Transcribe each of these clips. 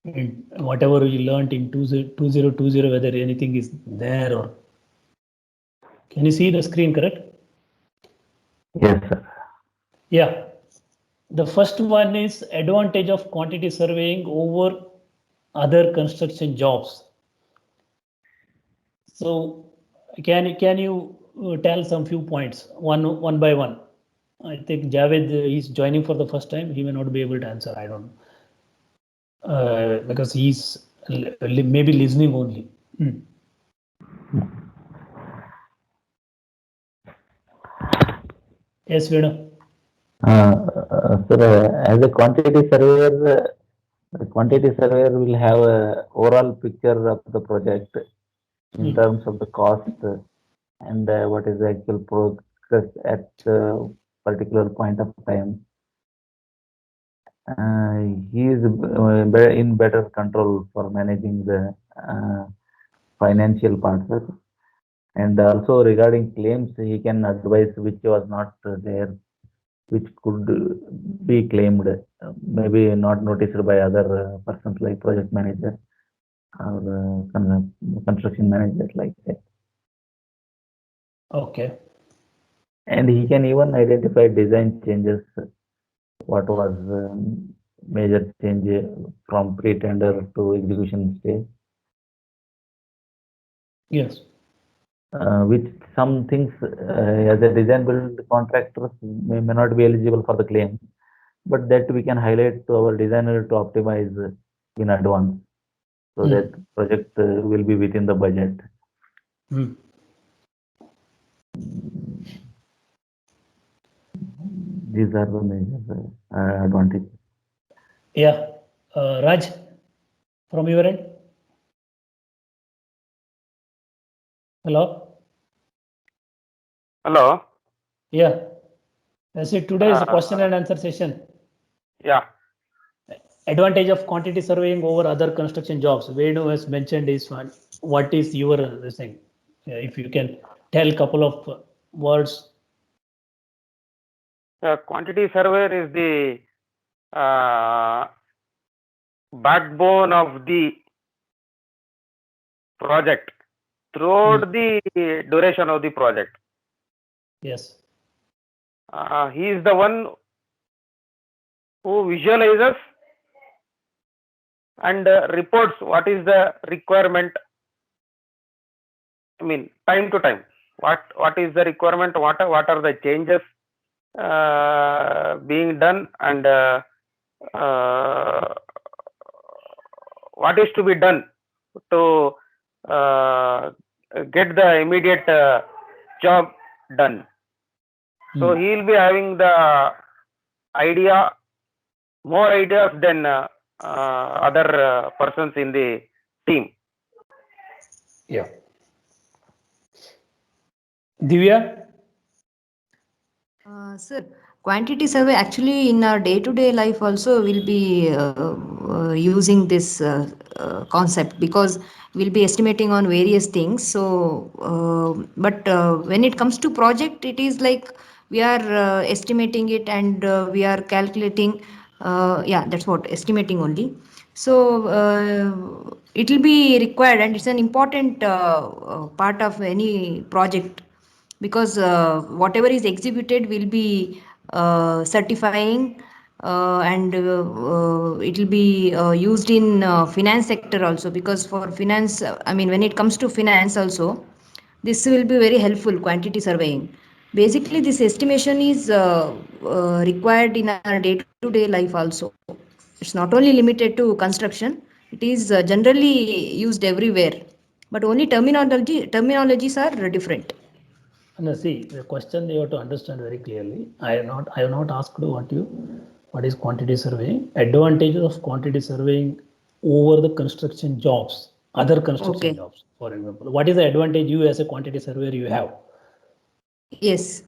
Whatever you learned in 2020, whether anything is there or can you see the screen, correct? Yes, sir. Yeah. The first one is advantage of quantity surveying over other construction jobs. So can you tell some few points one by one? I think Javed is joining for the first time. He may not be able to answer. I don't know because he's maybe listening only. Yes, Veda. Sir, as a quantity surveyor will have a overall picture of the project in terms of the cost and what is the actual progress at particular point of time. He is in better control for managing the financial part, sir. And also regarding claims, he can advise which was not there, which could be claimed, maybe not noticed by other persons like project manager or construction manager like that. Okay. And he can even identify design changes, what was major change from pre-tender to execution stage. Yes. Which some things as a design build contractors may not be eligible for the claim, but that we can highlight to our designer to optimize in advance so that project will be within the budget. These are the major advantages. Yeah. Raj, from your end? Hello? Hello. Yeah. I see today is a question and answer session. Yeah. Advantage of quantity surveying over other construction jobs. Venu has mentioned this one. What is your thing? If you can tell a couple of words. Quantity surveyor is the backbone of the project throughout the duration of the project. Yes. He is the one who visualizes and reports what is the requirement. I mean, time to time, what is the requirement, what are the changes being done, and what is to be done to get the immediate job done. So he will be having the idea, more ideas than other persons in the team. Yeah. Divya? Sir, quantity survey actually in our day-to-day life also will be using this concept because we'll be estimating on various things. So, but when it comes to project, it is like we are estimating it and we are calculating. Yeah, that's what estimating only. So it will be required and it's an important part of any project because whatever is executed will be certifying and it will be used in finance sector also because for finance I mean when it comes to finance also this will be very helpful quantity surveying. Basically this estimation is required in our day-to-day life also. It's not only limited to construction, it is generally used everywhere, but only terminologies are different. No, see, the question you have to understand very clearly. I have not asked what is quantity surveying. Advantages of quantity surveying over the construction jobs, other construction jobs, for example. What is the advantage you as a quantity surveyor you have? Yes.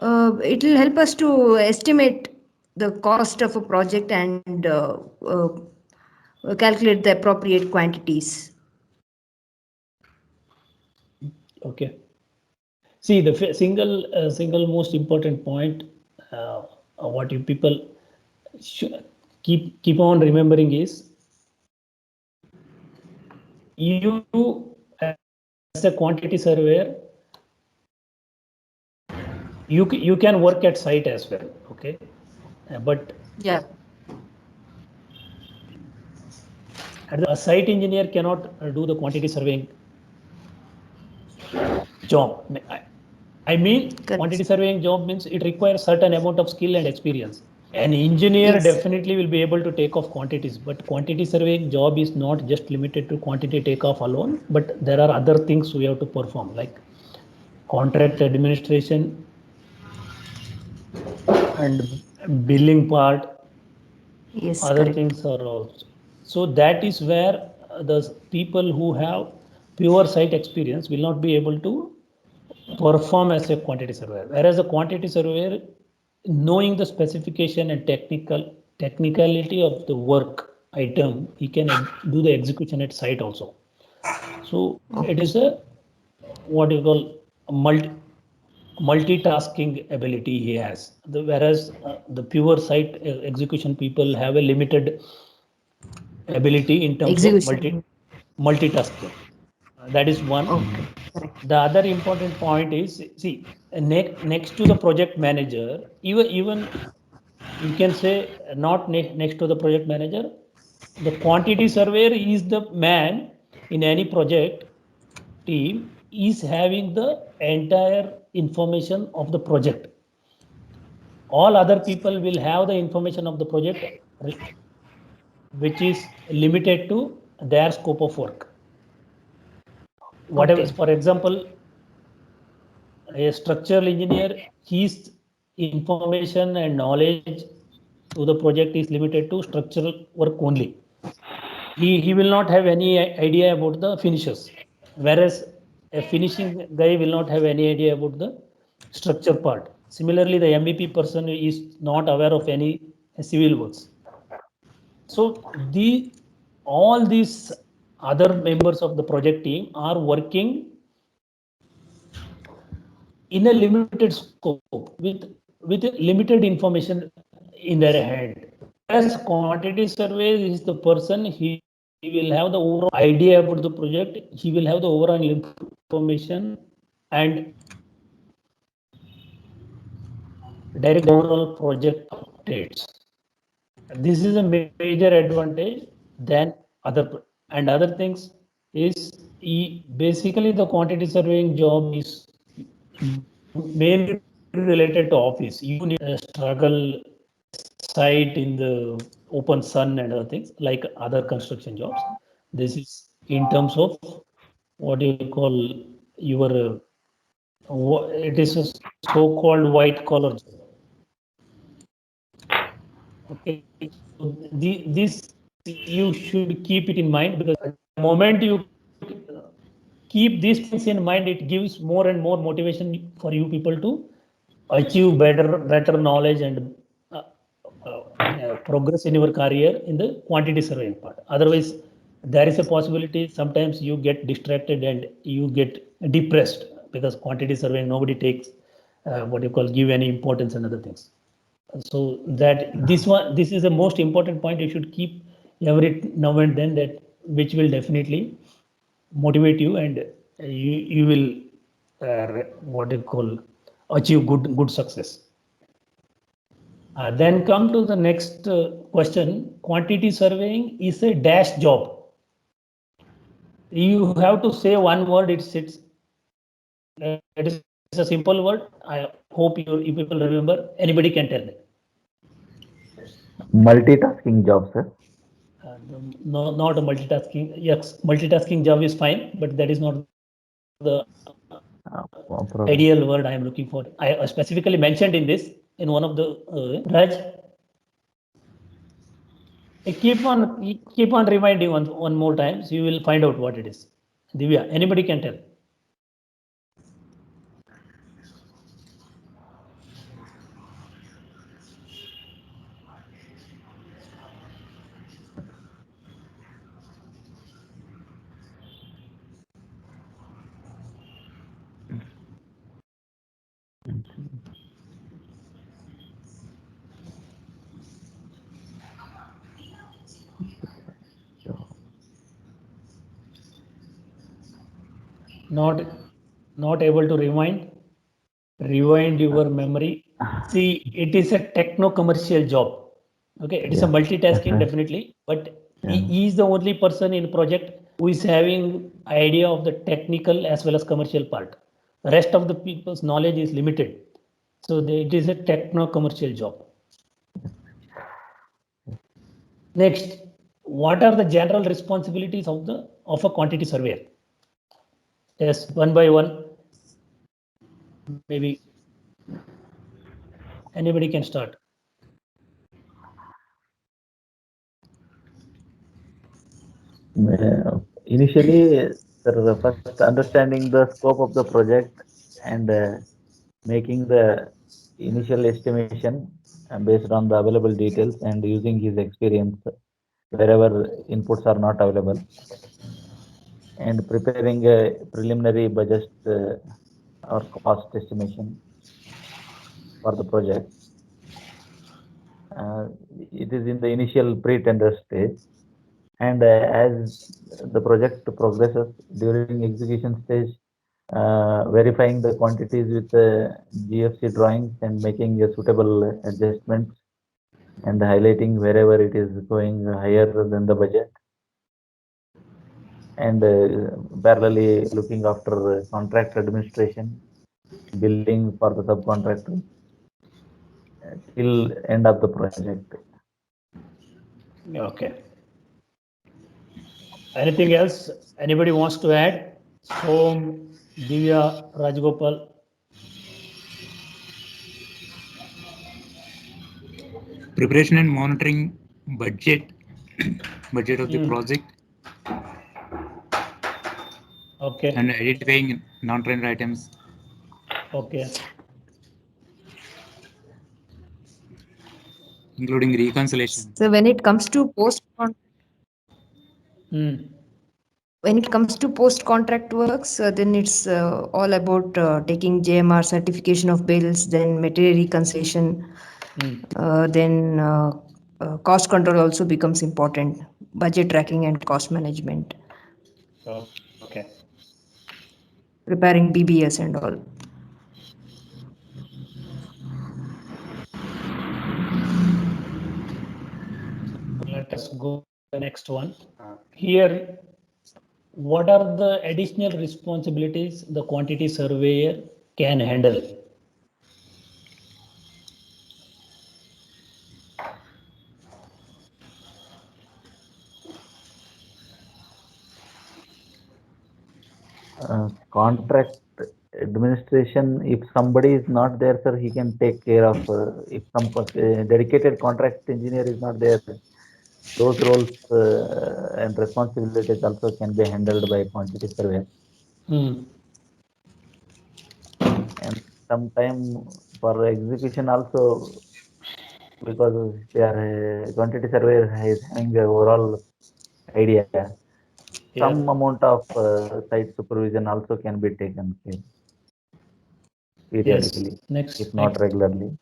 It will help us to estimate the cost of a project and calculate the appropriate quantities. Okay. See, the single most important point, what you people keep on remembering is, you as a quantity surveyor, you can work at site as well, okay, but Yeah. a site engineer cannot do the quantity surveying job. I mean, Correct. quantity surveying job means it requires certain amount of skill and experience. An engineer Yes. definitely will be able to take off quantities, but quantity surveying job is not just limited to quantity takeoff alone, but there are other things we have to perform, like contract administration and billing part. Yes. Other Correct. things are also. So that is where the people who have pure site experience will not be able to perform as a quantity surveyor. Whereas a quantity surveyor, knowing the specification and technicality of the work item, he can do the execution at site also. So it is a what you call a multitasking ability he has. Whereas the pure site execution people have a limited ability in terms of Execution. multitasking. That is one. Okay. Correct. The other important point is, see, next to the project manager, even you can say not next to the project manager, the quantity surveyor is the man in any project team is having the entire information of the project. All other people will have the information of the project which is limited to their scope of work. Whatever, Okay. for example, a structural engineer, his information and knowledge to the project is limited to structural work only. He will not have any idea about the finishes, whereas a finishing guy will not have any idea about the structure part. Similarly, the MEP person is not aware of any civil works. So all these other members of the project team are working in a limited scope with limited information in their hand. As quantity survey is the person, he will have the overall idea about the project, he will have the overall information and direct overall project updates. This is a major advantage than other things is basically the quantity surveying job is mainly related to office. You need a struggle site in the open sun and other things like other construction jobs. This is in terms of what you call your it is a so-called white collar job. Okay, so this you should keep it in mind, because the moment you keep these things in mind, it gives more and more motivation for you people to achieve better knowledge and progress in your career in the quantity surveying part. Otherwise, there is a possibility sometimes you get distracted and you get depressed, because quantity surveying nobody takes what you call give any importance and other things. So that this is the most important point you should keep every now and then, that which will definitely motivate you, and you will what you call achieve good success. Then come to the next question. Quantity surveying is a dash job. You have to say one word. It is a simple word. I hope you people remember. Anybody can tell me. Multitasking job, sir. No, not a multitasking. Yes, multitasking job is fine, but that is not the ideal word I am looking for. I specifically mentioned in this in one of the Raj. Keep on reminding one more time, so you will find out what it is. Divya, anybody can tell. not able to rewind your memory. See, it is a techno-commercial job. Okay, it is a multitasking definitely, but he is the only person in project who is having idea of the technical as well as commercial part. The rest of the people's knowledge is limited. So it is a techno-commercial job. Next, what are the general responsibilities of a quantity surveyor? Yes, one by one. Maybe anybody can start. Initially, sir, first understanding the scope of the project and making the initial estimation based on the available details and using his experience wherever inputs are not available, and preparing a preliminary budget or cost estimation for the project. It is in the initial pre-tender stage, and as the project progresses during execution stage, verifying the quantities with the GFC drawings and making a suitable adjustments and highlighting wherever it is going higher than the budget, and parallelly looking after contract administration, billing for the subcontractor till end of the project. Okay. Anything else? Anybody wants to add? Som, Divya, Rajgopal. Preparation and monitoring budget of the project, Okay. and identifying non-trend items. Okay. Including reconciliation. So when it comes to post contract works, then it's all about taking JMR certification of bills, then material reconciliation, then cost control also becomes important, budget tracking and cost management, Okay. preparing BBS and all. Let us go to the next one. Here, what are the additional responsibilities the quantity surveyor can handle? Contract administration, if somebody is not there, sir, he can take care of. If some dedicated contract engineer is not there, those roles and responsibilities also can be handled by quantity surveyor. And sometime for execution also, because they are quantity surveyor is having the overall idea, some amount of site supervision also can be taken care periodically, Yes. Next. if not regularly.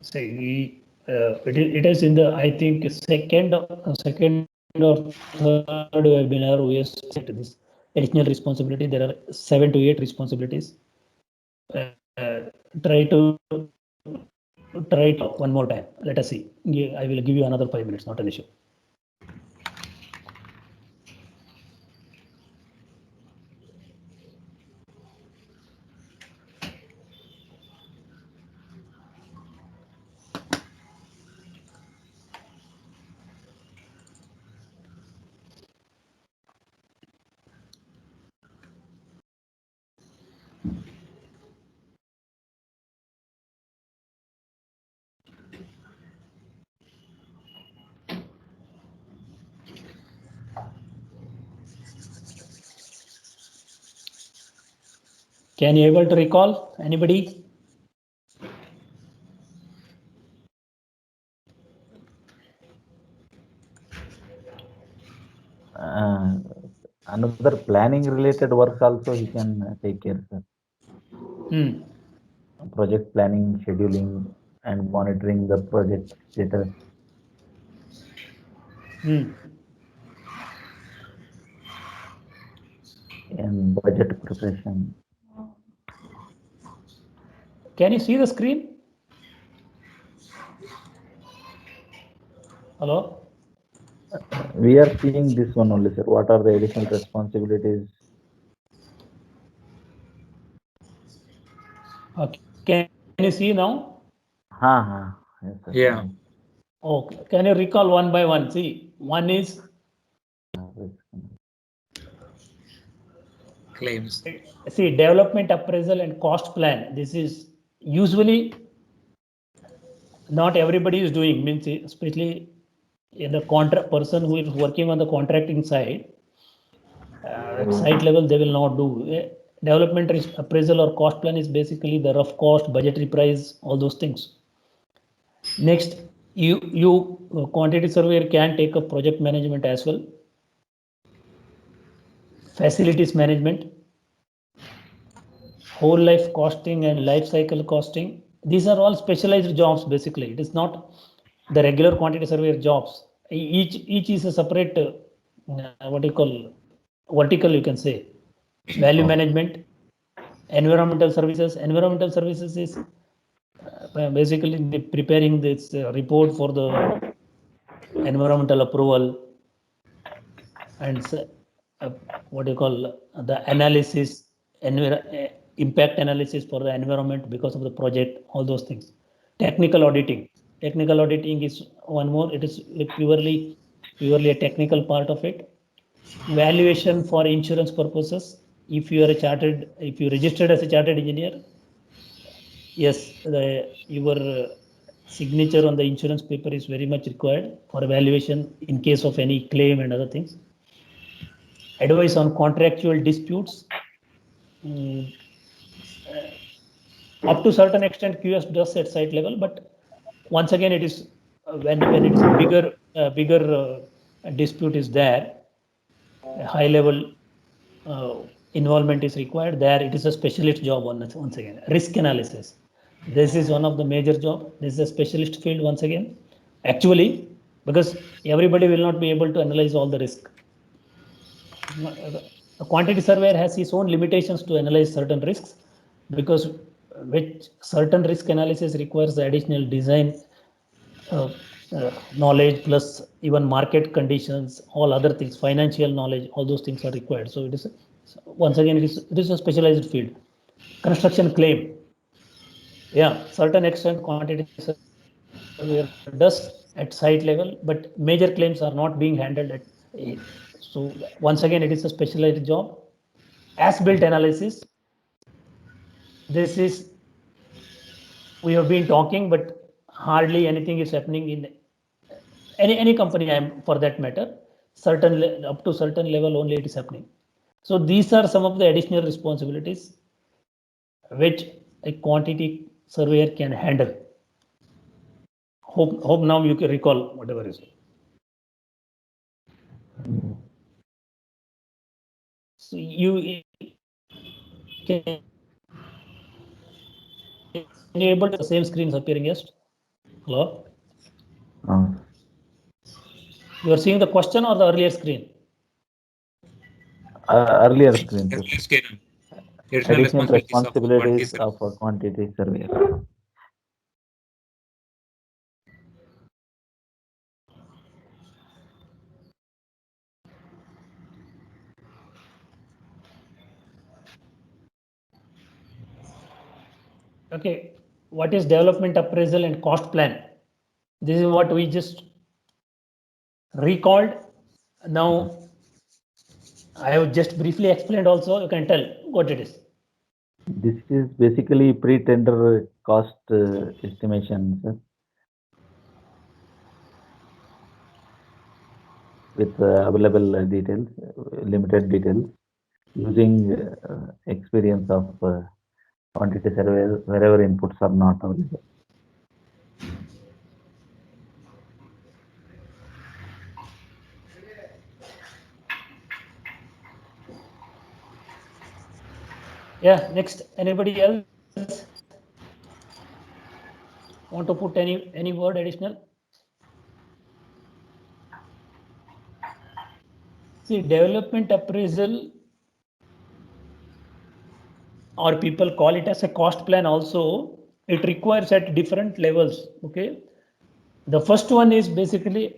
See, it is in the, I think, second or third webinar we have set this additional responsibility. There are 7 to 8 responsibilities. Try to one more time. Let us see. I will give you another 5 minutes, not an issue. Can you able to recall anybody? Another planning related works also he can take care, sir. project planning, scheduling, and monitoring the project status. And budget preparation. Can you see the screen? Hello? We are seeing this one only, sir. What are the additional responsibilities? Can you see now? Yes, sir. Yeah. Okay. Can you recall one by one? See, one is Claims. see development appraisal and cost plan. This is usually not everybody is doing, means especially in the contract person who is working on the contracting side. At site level, they will not do. Development appraisal or cost plan is basically the rough cost, budgetary price, all those things. Next, you quantity surveyor can take up project management as well. Facilities management, whole life costing and life cycle costing. These are all specialized jobs basically. It is not the regular quantity surveyor jobs. Each is a separate what you call vertical, you can say. Value management, environmental services. Environmental services is basically preparing this report for the environmental approval and what do you call the analysis, impact analysis for the environment because of the project, all those things. Technical auditing. Technical auditing is one more. It is purely a technical part of it. Valuation for insurance purposes. If you registered as a chartered engineer, yes, your signature on the insurance paper is very much required for evaluation in case of any claim and other things. Advice on contractual disputes. Up to certain extent, QS does at site level, but once again, it is when it is a bigger dispute is there, a high level involvement is required. There, it is a specialist job once again. Risk analysis. This is one of the major job. This is a specialist field once again. Actually, because everybody will not be able to analyze all the risk. A quantity surveyor has his own limitations to analyze certain risks, because which certain risk analysis requires additional design knowledge, plus even market conditions, all other things, financial knowledge, all those things are required. So it is once again it is a specialized field. Construction claim. Yeah, certain extent quantity surveyor does at site level, but major claims are not being handled at. So once again, it is a specialized job. As-built analysis. This is, we have been talking, but hardly anything is happening in any company. I am for that matter. Up to certain level only it is happening. So these are some of the additional responsibilities which a quantity surveyor can handle. Hope now you can recall whatever is. So you can you able to the same screen is appearing? Yes. Hello. You are seeing the question or the earlier screen? Earlier screen. Additional responsibilities of a quantity surveyor. Okay, what is development appraisal and cost plan? This is what we just recalled. Now, I have just briefly explained also, you can tell what it is. This is basically pre-tender cost estimation, sir, with available details, limited details, using experience of quantity surveyor wherever inputs are not available. Yeah, next, anybody else? Want to put any word additional? See, development appraisal, or people call it as a cost plan also, it requires at different levels. Okay. The first one is basically,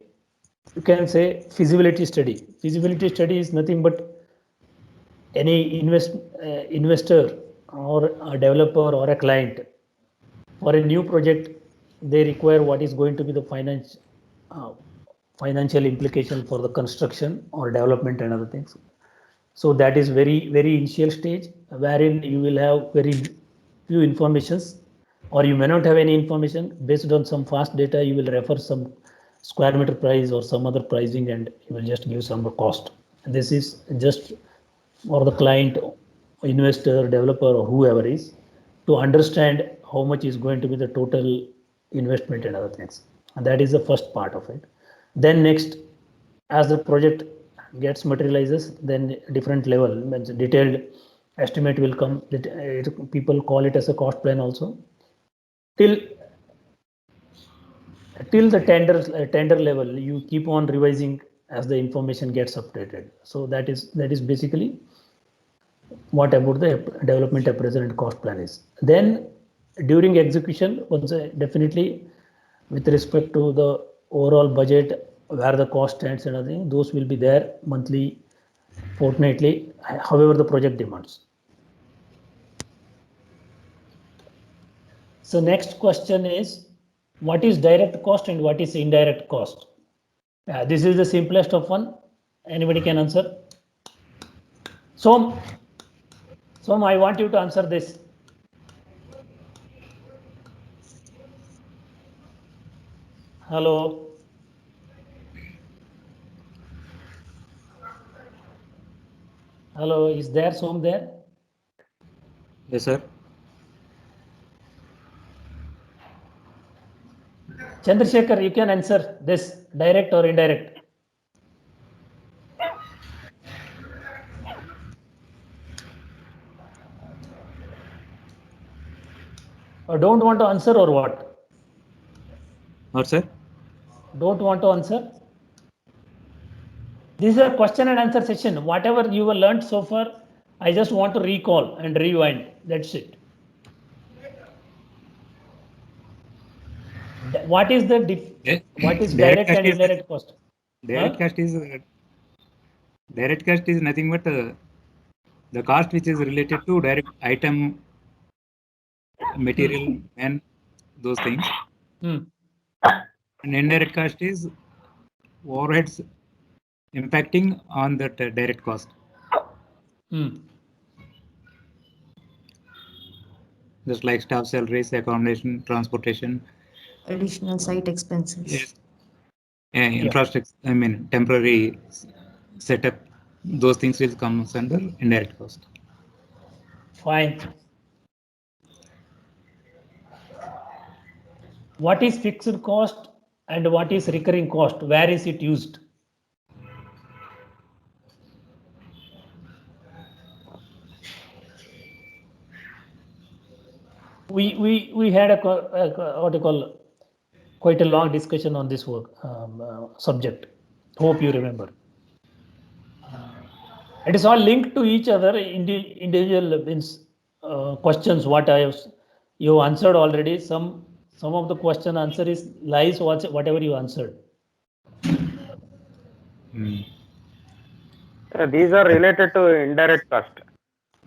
you can say, feasibility study. Feasibility study is nothing but any investor or a developer or a client for a new project, they require what is going to be the financial implication for the construction or development and other things. So that is very initial stage, wherein you will have very few informations, or you may not have any information. Based on some fast data, you will refer some square meter price or some other pricing, and you will just give some cost. And this is just for the client, investor, developer, or whoever is, to understand how much is going to be the total investment and other things. And that is the first part of it. Then next, as the project gets materializes, then different level, means detailed estimate will come. People call it as a cost plan also. Till the tender level, you keep on revising as the information gets updated. So that is basically what about the development appraisal and cost plan is. Then during execution, definitely with respect to the overall budget, where the cost stands and everything, those will be there monthly, fortnightly, however the project demands. So next question is, what is direct cost and what is indirect cost? This is the simplest of one. Anybody can answer? So I want you to answer this. Hello. Hello, is there Som there? Yes, sir. Chandrasekhar, you can answer this, direct or indirect. Or don't want to answer or what? Or sir? Don't want to answer? This is a question and answer session. Whatever you have learned so far, I just want to recall and rewind. That's it. What is the what is direct and indirect cost? Direct cost is nothing but the cost which is related to direct item, material, and those things. And indirect cost is overheads impacting on that direct cost. Just like staff salaries, accommodation, transportation, Additional site expenses. yes, infrastructure. I mean, temporary setup. Those things will come under indirect cost. Fine. What is fixed cost and what is recurring cost? Where is it used? We had what you call quite a long discussion on this work subject. Hope you remember. It is all linked to each other. Individual questions. What you answered already. Some of the question answer is lies whatever you answered. These are related to indirect cost.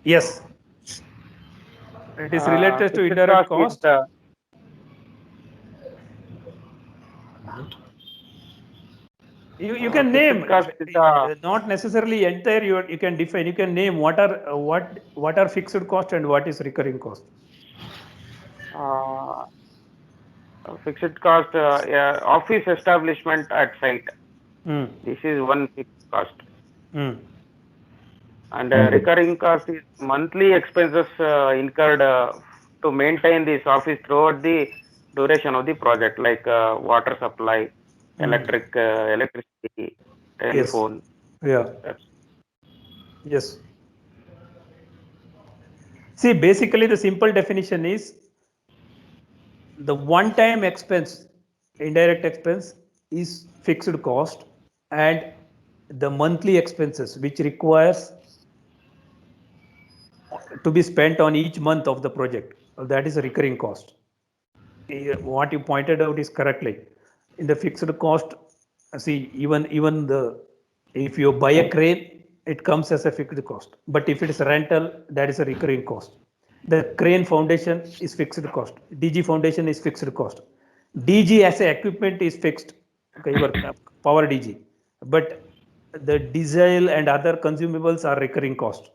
Yes. It is related to indirect cost. You can name not necessarily entire. You can define. You can name what are fixed cost and what is recurring cost. Fixed cost, office establishment at site. This is one fixed cost. And recurring cost is monthly expenses incurred to maintain this office throughout the duration of the project, like water supply, electricity, telephone. Yes. Yeah. Yes. See, basically the simple definition is the one-time expense, indirect expense is fixed cost, and the monthly expenses which requires to be spent on each month of the project, that is a recurring cost. What you pointed out is correctly. In the fixed cost, see, even the, if you buy a crane, it comes as a fixed cost. But if it is a rental, that is a recurring cost. The crane foundation is fixed cost. DG foundation is fixed cost. DG as a equipment is fixed. Okay, your power DG. But the diesel and other consumables are recurring cost.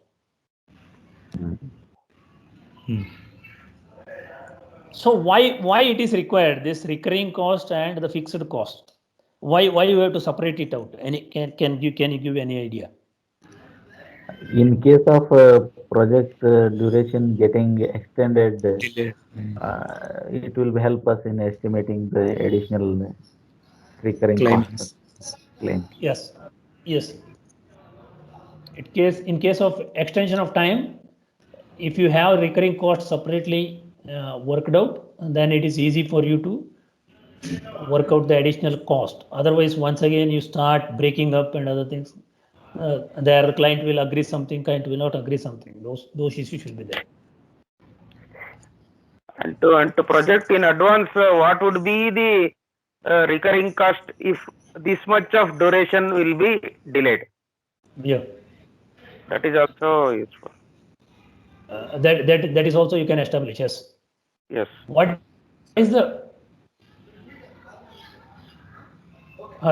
So why it is required, this recurring cost and the fixed cost? Why you have to separate it out? Any can you give any idea? In case of project duration getting extended, Delay. it will help us in estimating the additional recurring Claims. costs. Claim. Yes, yes. In case of extension of time, if you have recurring costs separately worked out, then it is easy for you to work out the additional cost. Otherwise, once again you start breaking up and other things. The client will agree something, client will not agree something. Those issues will be there. And to project in advance, what would be the recurring cost if this much of duration will be delayed? Yeah. That is also useful. That is also you can establish. Yes. Yes. What is the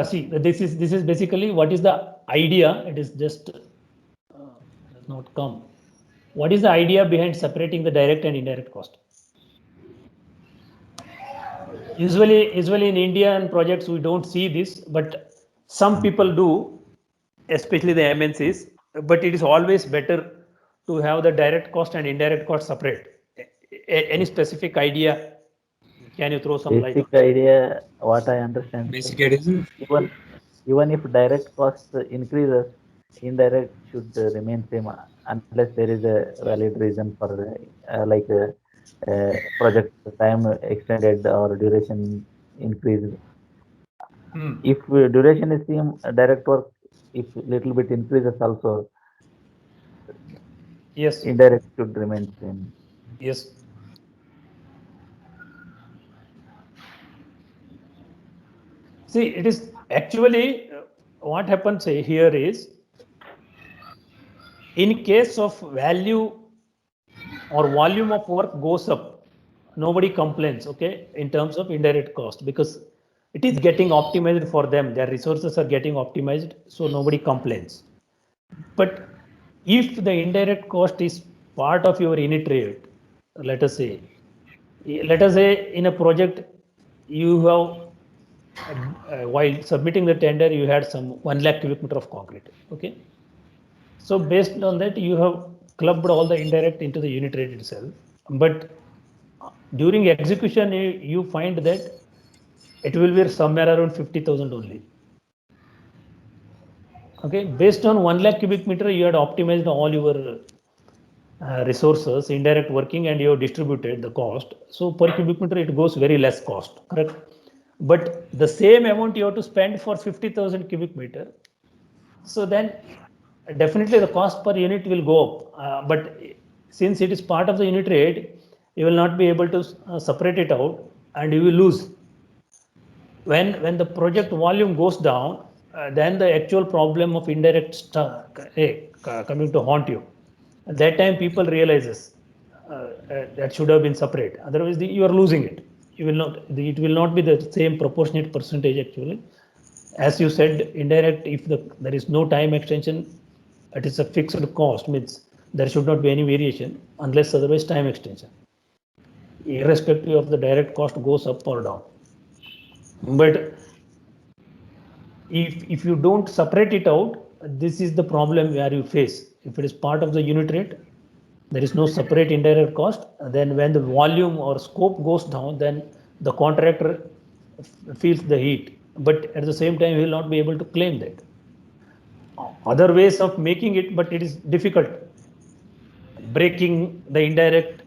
see, this is basically what is the idea. It is just does not come. What is the idea behind separating the direct and indirect cost? Usually in Indian projects we don't see this, but some people do, especially the MNCs. But it is always better to have the direct cost and indirect cost separate. Any specific idea? Can you throw some light on? Basic idea, what I understand, Basic idea is even if direct cost increases, indirect should remain same unless there is a valid reason for project time extended or duration increased. If duration is same, direct work if little bit increases also, Yes. indirect should remain same. Yes. See, it is actually what happens here is, in case of value or volume of work goes up, nobody complains, okay, in terms of indirect cost, because it is getting optimized for them. Their resources are getting optimized, so nobody complains. But if the indirect cost is part of your unit rate, let us say in a project you have while submitting the tender you had some 1 lakh cubic meter of concrete, okay. So based on that you have clubbed all the indirect into the unit rate itself, but during execution you find that it will be somewhere around 50,000 only. Okay, based on 1 lakh cubic meter, you had optimized all your resources, indirect working, and you have distributed the cost. So per cubic meter, it goes very less cost, correct? But the same amount you have to spend for 50,000 cubic meter. So then definitely the cost per unit will go up. But since it is part of the unit rate, you will not be able to separate it out and you will lose. When the project volume goes down, then the actual problem of indirect coming to haunt you. At that time people realizes that should have been separate. Otherwise you are losing it. You will not. It will not be the same proportionate percentage actually. As you said, indirect, if there is no time extension, it is a fixed cost, means there should not be any variation unless otherwise time extension. Irrespective of the direct cost goes up or down. But if you don't separate it out, this is the problem where you face. If it is part of the unit rate, there is no separate indirect cost. Then when the volume or scope goes down, then the contractor feels the heat. But at the same time, he will not be able to claim that. Other ways of making it, but it is difficult. Breaking the indirect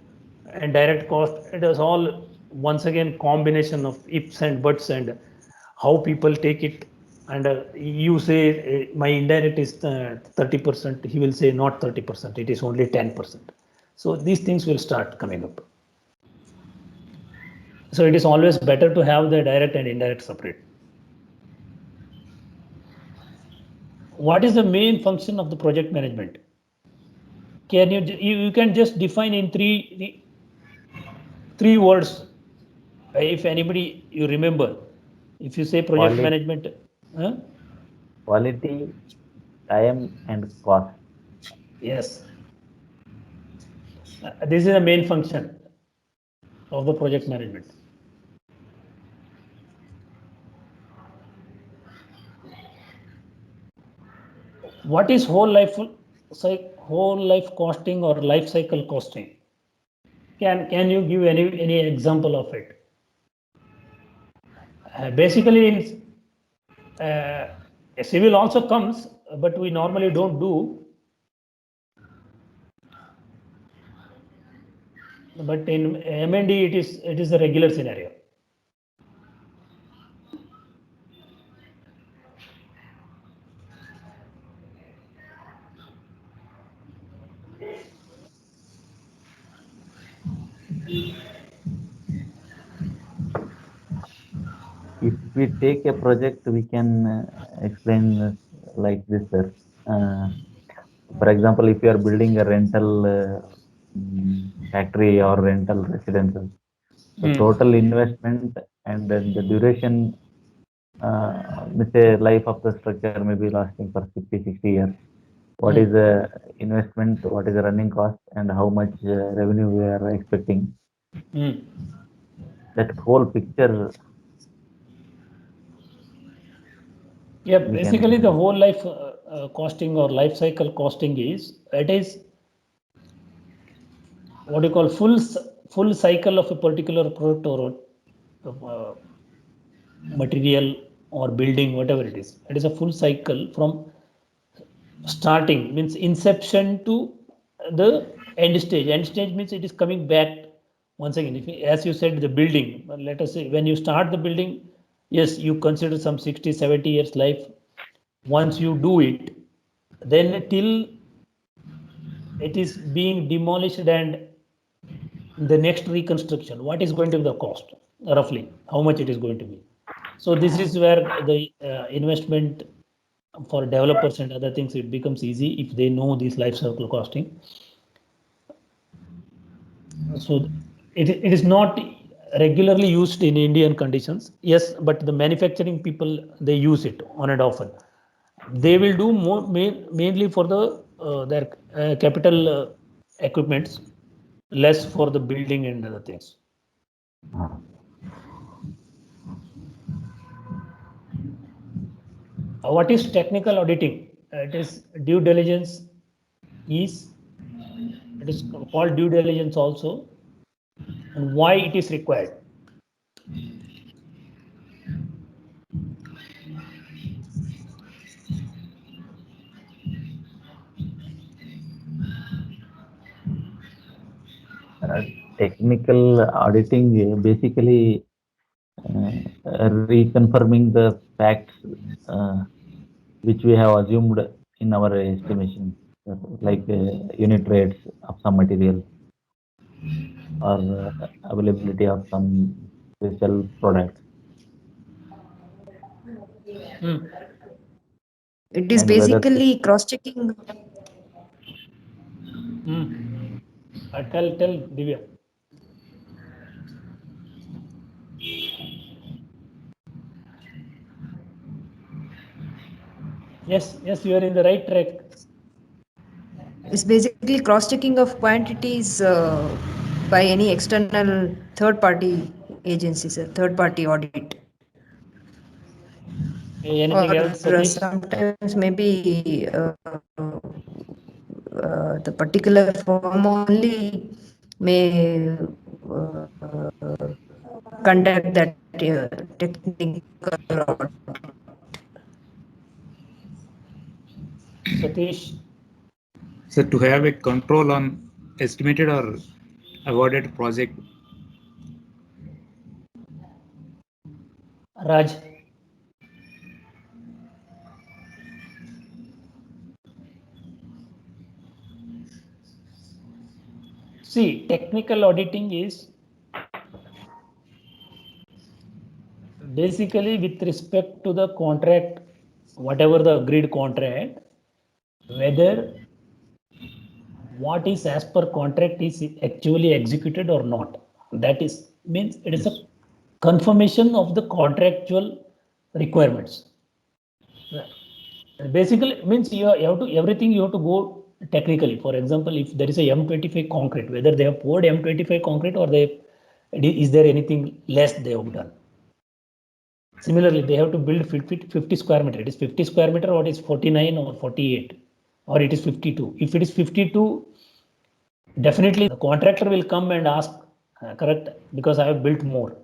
and direct cost, it is all once again combination of ifs and buts and how people take it. And you say my indirect is 30%, he will say not 30%, it is only 10%. So these things will start coming up. So it is always better to have the direct and indirect separate. What is the main function of the project management? Can you can just define in three words. If anybody you remember, if you say project management, quality, time, and cost. yes, this is the main function of the project management. What is whole life costing or life cycle costing? Can you give any example of it? Basically, civil also comes, but we normally don't do. But in M&D, it is a regular scenario. If we take a project, we can explain like this, sir. For example, if you are building a rental factory or rental residences, the total investment and then the duration, let's say life of the structure may be lasting for 50, 60 years. What is the investment, what is the running cost, and how much revenue we are expecting? That whole picture. Yeah, basically the whole life costing or life cycle costing is what you call full cycle of a particular product or material or building, whatever it is. It is a full cycle from starting, means inception to the end stage. End stage means it is coming back once again. As you said, the building, let us say when you start the building, yes, you consider some 60, 70 years life. Once you do it, then till it is being demolished and the next reconstruction, what is going to be the cost, roughly, how much it is going to be. So this is where the investment for developers and other things, it becomes easy if they know this life cycle costing. So it is not regularly used in Indian conditions, yes, but the manufacturing people, they use it on and often. They will do more mainly for the their capital equipments, less for the building and other things. What is technical auditing? It is due diligence. It is called due diligence also, and why it is required. Technical auditing basically reconfirming the facts which we have assumed in our estimation, like unit rates of some material or availability of some special product. It is basically cross-checking. Tell Divya. Yes, you are in the right track. It's basically cross-checking of quantities by any external third-party agencies, a third-party audit. Anything else, Satish? Sometimes maybe the particular firm only may conduct that technical audit. Satish? So to have a control on estimated or awarded project, Raj. See, technical auditing is basically with respect to the contract, whatever the agreed contract, whether what is as per contract is actually executed or not. That is means it is a confirmation of the contractual requirements. Basically means you have to everything you have to go technically. For example, if there is a M25 concrete, whether they have poured M25 concrete or they is there anything less they have done. Similarly, they have to build 50 square meter. It is 50 square meter, or it is 49 or 48, or it is 52. If it is 52, definitely the contractor will come and ask, correct, because I have built more.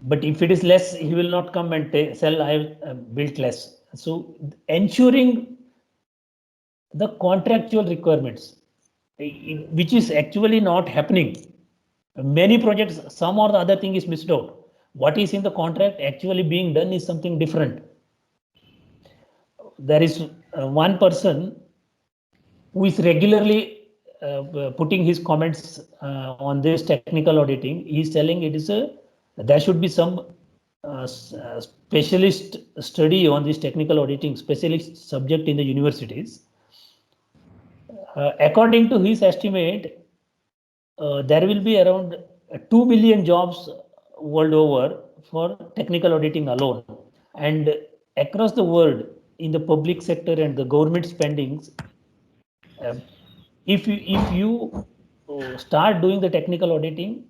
But if it is less, he will not come and sell, I have built less. So ensuring the contractual requirements, which is actually not happening. Many projects, some or the other thing is missed out. What is in the contract actually being done is something different. There is one person who is regularly putting his comments on this technical auditing. He is telling it is there should be some specialist study on this technical auditing, specialist subject in the universities. According to his estimate, there will be around 2 million jobs world over for technical auditing alone. And across the world, in the public sector and the government spendings, if you start doing the technical auditing,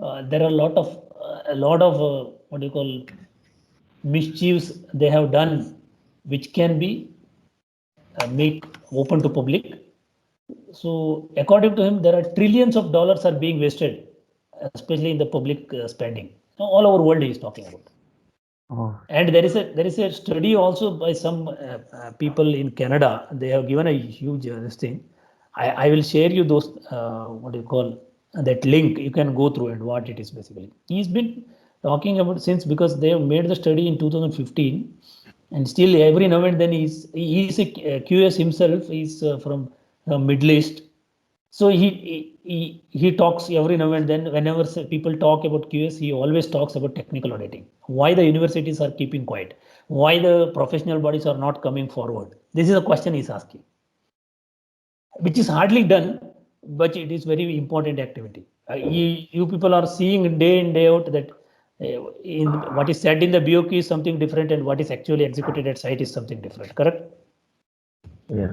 there are a lot of what do you call mischiefs they have done, which can be made open to public. So according to him, there are trillions of dollars are being wasted, especially in the public spending. All over world he is talking about. Oh, And there is a study also by some people in Canada. They have given a huge this thing. I will share you those what do you call that link. You can go through and what it is basically. He's been talking about since because they have made the study in 2015, and still every now and then he is a QS himself. He's from Middle East. So he talks every now and then. Whenever people talk about QS, he always talks about technical auditing. Why the universities are keeping quiet? Why the professional bodies are not coming forward? This is a question he's asking, which is hardly done, but it is very important activity. You people are seeing day in day out that in what is said in the BOQ is something different, and what is actually executed at site is something different. Correct? yes.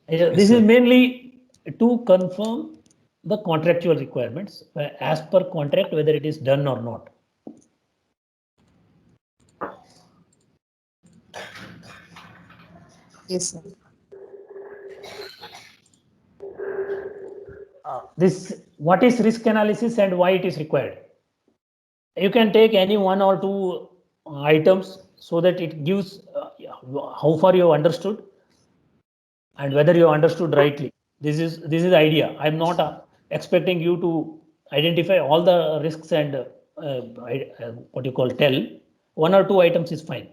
This is mainly to confirm the contractual requirements as per contract, whether it is done or not. Yes, sir. This what is risk analysis and why it is required. You can take any one or two items so that it gives how far you have understood and whether you understood rightly. This is the idea. I'm not expecting you to identify all the risks and what you call tell. One or two items is fine.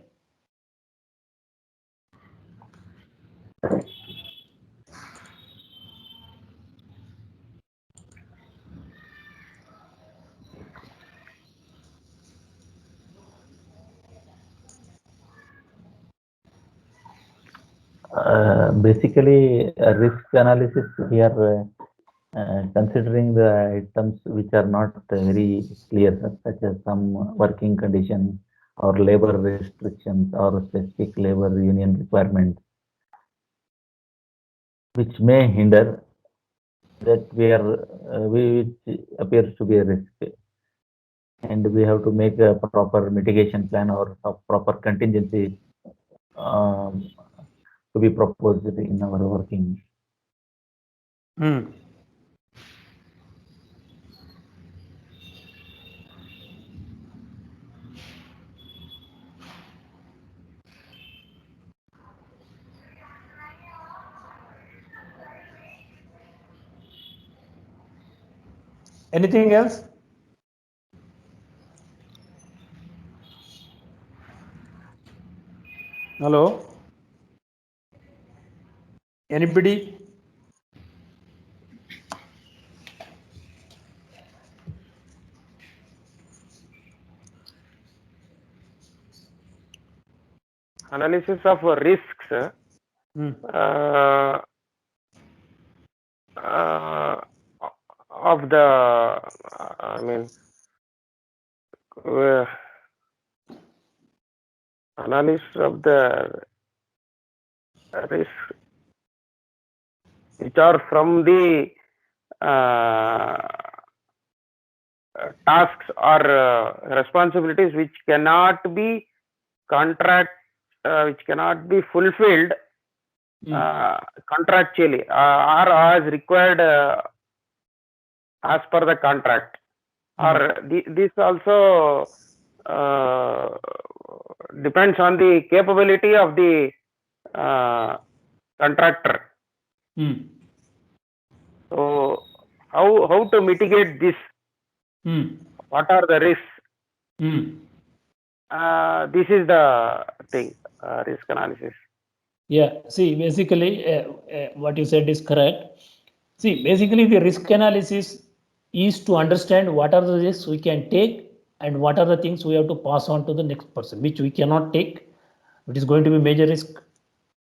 Basically, risk analysis, we are considering the items which are not very clear, such as some working condition or labor restrictions or specific labor union requirements, which may hinder that which appears to be a risk. And we have to make a proper mitigation plan or a proper contingency to be proposed in our working. Anything else? Hello? Anybody? Analysis of risks of the, I mean, analysis of the risk which are from the tasks or responsibilities which cannot be which cannot be fulfilled contractually or as required as per the contract, or this also depends on the capability of the contractor. So how to mitigate this? What are the risks? This is the thing, risk analysis. Yeah, see, basically, what you said is correct. See, basically, the risk analysis is to understand what are the risks we can take and what are the things we have to pass on to the next person, which we cannot take. It is going to be major risk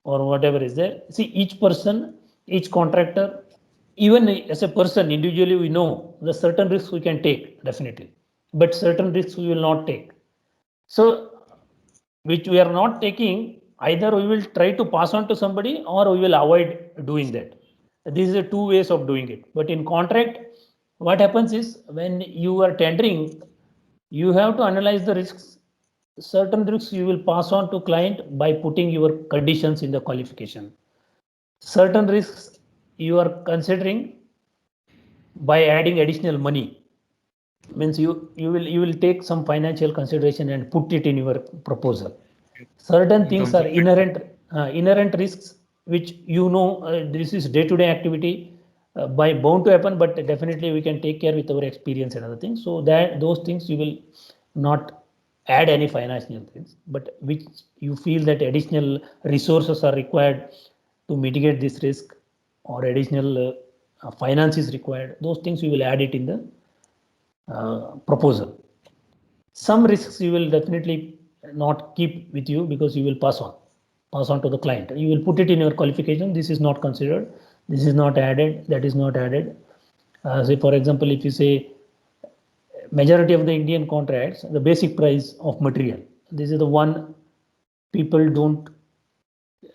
or whatever is there. See, each person, each contractor, even as a person, individually, we know the certain risks we can take, definitely, but certain risks we will not take. So, which we are not taking, either we will try to pass on to somebody or we will avoid doing that. This is the two ways of doing it. But in contract, what happens is when you are tendering, you have to analyze the risks. Certain risks you will pass on to client by putting your conditions in the qualification. Certain risks you are considering by adding additional money. Means you will take some financial consideration and put it in your proposal. Certain things are inherent risks, which this is day-to-day activity by bound to happen, but definitely we can take care with our experience and other things. So that those things you will not add any financial things, but which you feel that additional resources are required to mitigate this risk or additional finance is required. Those things you will add it in the proposal. Some risks you will definitely not keep with you because you will pass on to the client. You will put it in your qualification. This is not considered. This is not added. That is not added. Say for example, if you say majority of the Indian contracts, the basic price of material. This is the one people don't,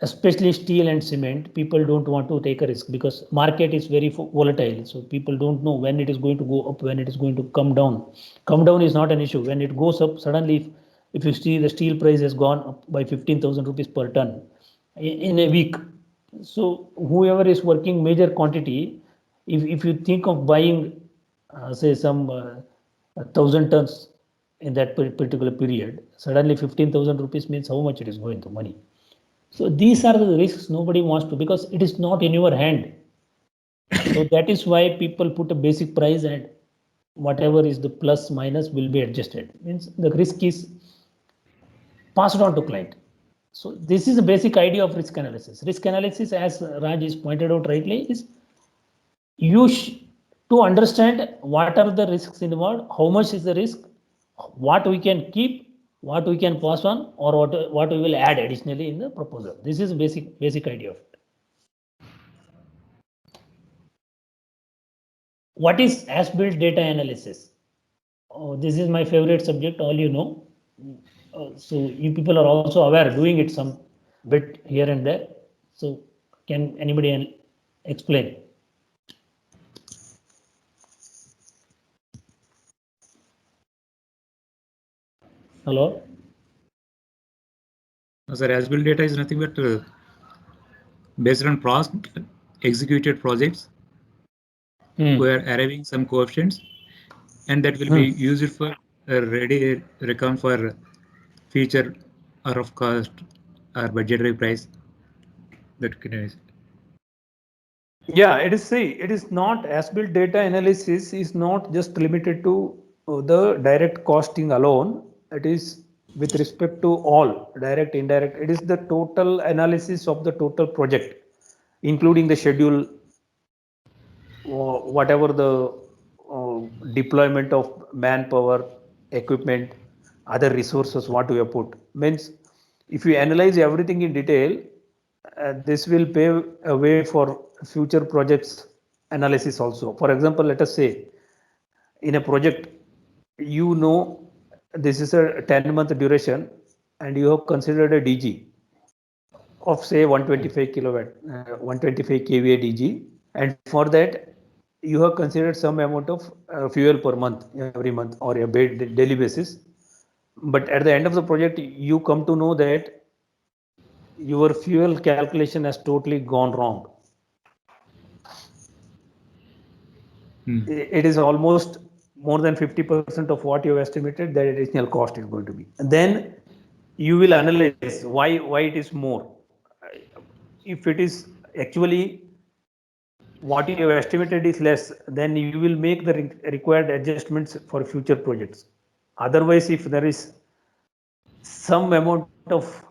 especially steel and cement, people don't want to take a risk because market is very volatile. So people don't know when it is going to go up, when it is going to come down. Come down is not an issue. When it goes up, suddenly, if you see the steel price has gone up by 15,000 rupees per ton in a week. So whoever is working major quantity, if you think of buying, say some 1,000 tons in that particular period, suddenly 15,000 rupees means how much it is going to money. So these are the risks nobody wants to, because it is not in your hand. So that is why people put a basic price and whatever is the plus minus will be adjusted. Means the risk is passed on to client. So this is the basic idea of risk analysis. Risk analysis, as Raj is pointed out rightly, is to understand what are the risks involved, how much is the risk, what we can keep, what we can pass on, or what we will add additionally in the proposal. This is basic idea of it. What is as-built data analysis? Oh, this is my favorite subject, all you know. So you people are also aware, doing it some bit here and there. So can anybody explain? Hello? No, sir, as-built data is nothing but based on past executed projects. We are arriving some coefficients, and that will be used for a ready recount for future or of cost or budgetary price. That can use. Yeah, it is not as-built data analysis is not just limited to the direct costing alone. It is with respect to all direct, indirect. It is the total analysis of the total project, including the schedule, whatever the deployment of manpower, equipment, other resources what we have put. Means if you analyze everything in detail, this will pave a way for future projects analysis also. For example, let us say in a project, you know this is a 10-month duration and you have considered a DG of say 125 kilowatt, 125 kVA DG, and for that you have considered some amount of fuel per month, every month or a daily basis. But at the end of the project, you come to know that your fuel calculation has totally gone wrong. It is almost more than 50% of what you have estimated that additional cost is going to be. And then you will analyze why it is more. If it is actually what you have estimated is less, then you will make the required adjustments for future projects. Otherwise, if there is some amount of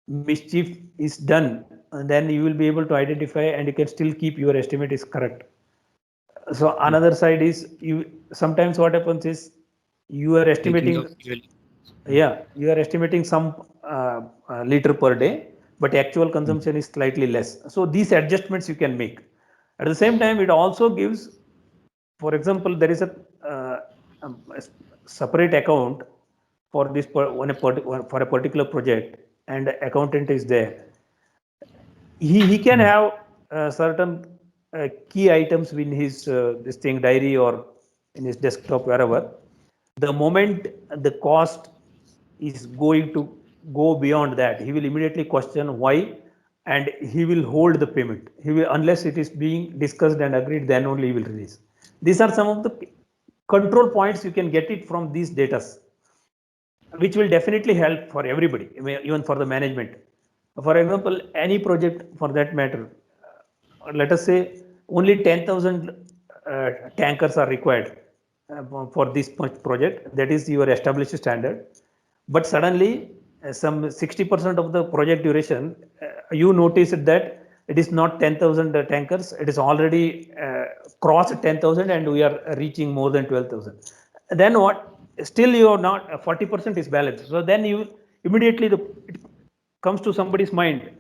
mischief is done, then you will be able to identify and you can still keep your estimate is correct. So another side is you sometimes what happens is you are estimating, you are estimating some liter per day, but actual consumption is slightly less. So these adjustments you can make. At the same time, it also gives, for example, there is a separate account for this for a particular project, and accountant is there. He can have certain key items in his this thing diary or in his desktop, wherever. The moment the cost is going to go beyond that, he will immediately question why, and he will hold the payment. He will, unless it is being discussed and agreed, then only he will release. These are some of the control points you can get it from these data, which will definitely help for everybody, even for the management. For example, any project for that matter, let us say only 10,000 tankers are required for this project. That is your established standard. But suddenly, some 60% of the project duration, you noticed that it is not 10,000 tankers. It is already crossed 10,000 and we are reaching more than 12,000. Then what? Still you are not 40% is balanced. So then you immediately it comes to somebody's mind,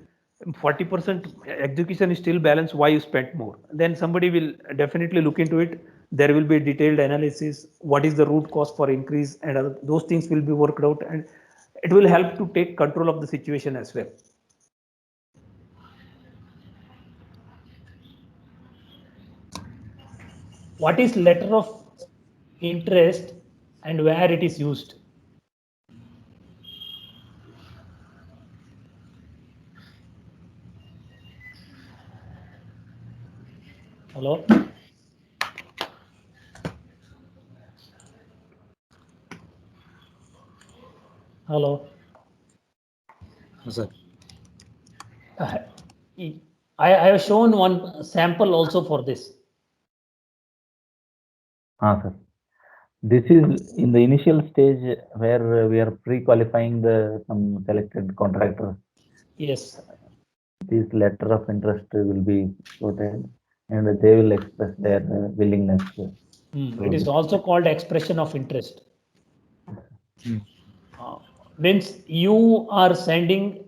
40% execution is still balanced, why you spent more? Then somebody will definitely look into it. There will be detailed analysis, what is the root cause for increase, and those things will be worked out, and it will help to take control of the situation as well. What is letter of interest and where it is used? Hello? Hello? Sir. I have shown one sample also for this. Sir. This is in the initial stage where we are pre-qualifying some selected contractors. Yes. This letter of interest will be quoted and they will express their willingness. It is also called expression of interest. Means you are sending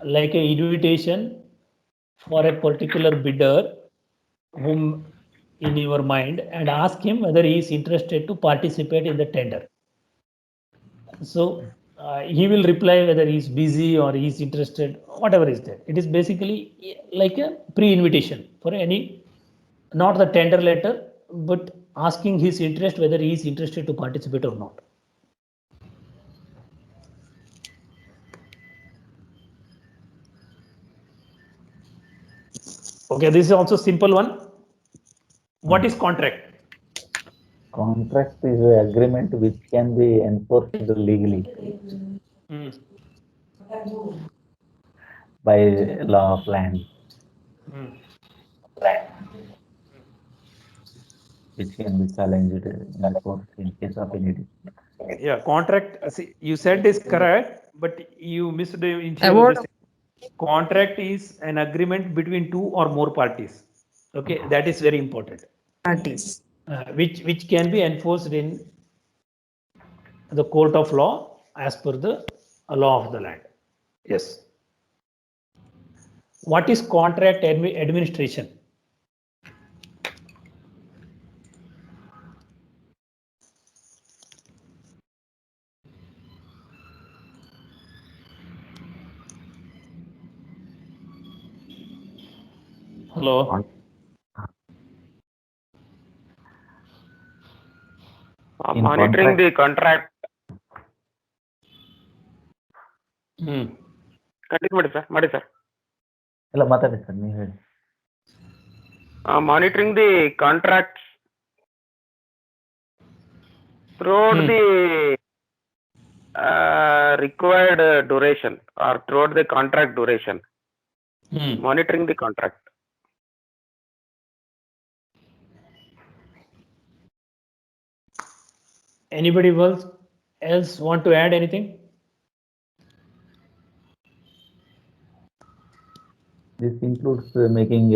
like an invitation for a particular bidder whom in your mind, and ask him whether he is interested to participate in the tender. So he will reply whether he is busy or he is interested, whatever is there. It is basically like a pre-invitation for any, not the tender letter, but asking his interest whether he is interested to participate or not. Okay, this is also simple one. What is contract? Contract is an agreement which can be enforced legally by law of land, which can be challenged in court in case of any dispute. Yeah, contract, see, you said is correct, but you missed the initial Award mistake. Contract is an agreement between two or more parties. Okay, that is very important. parties. Which can be enforced in the court of law as per the law of the land. Yes. What is contract administration? Hello. In Monitoring the contract. Continue ಮಾಡಿ sir. ಎಲ್ಲ ಮಾತಾಡಿ sir ನೀವು ಹೇಳಿ. Monitoring the contracts throughout the required duration or throughout the contract duration. Monitoring the contract. Anybody else want to add anything? This includes making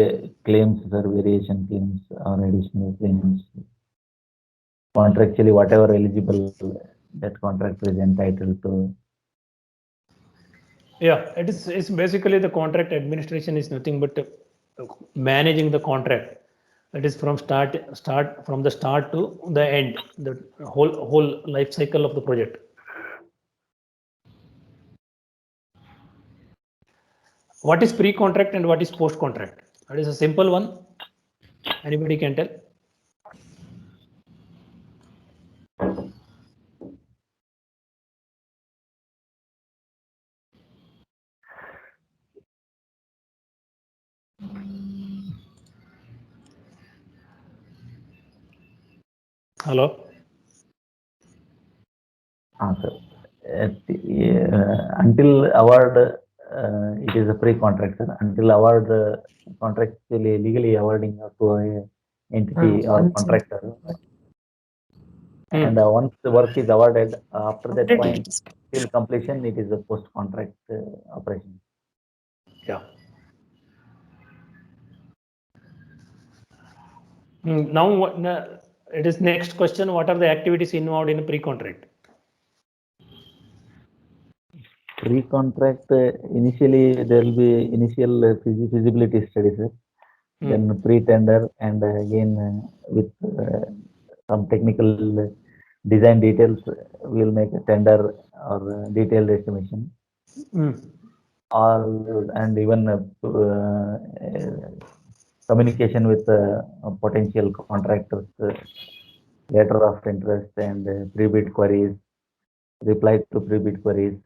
claims for variation claims or additional claims. Contractually, whatever eligible that contractor is entitled to. Yeah, it's basically the contract administration is nothing but managing the contract. That is from from the start to the end, the whole life cycle of the project. What is pre-contract and what is post-contract? That is a simple one. Anybody can tell? Hello. Sir. Until award, it is a pre-contract, sir. Until award, contractually legally awarding to a entity or contractor. And once the work is awarded, after that point till completion, it is a post-contract operation. Yeah. Now it is next question. What are the activities involved in a pre-contract? Pre-contract, initially there will be initial feasibility studies, then pre-tender, and again with some technical design details, we will make a tender or detailed estimation. And even communication with potential contractors, letter of interest and pre-bid queries, reply to pre-bid queries,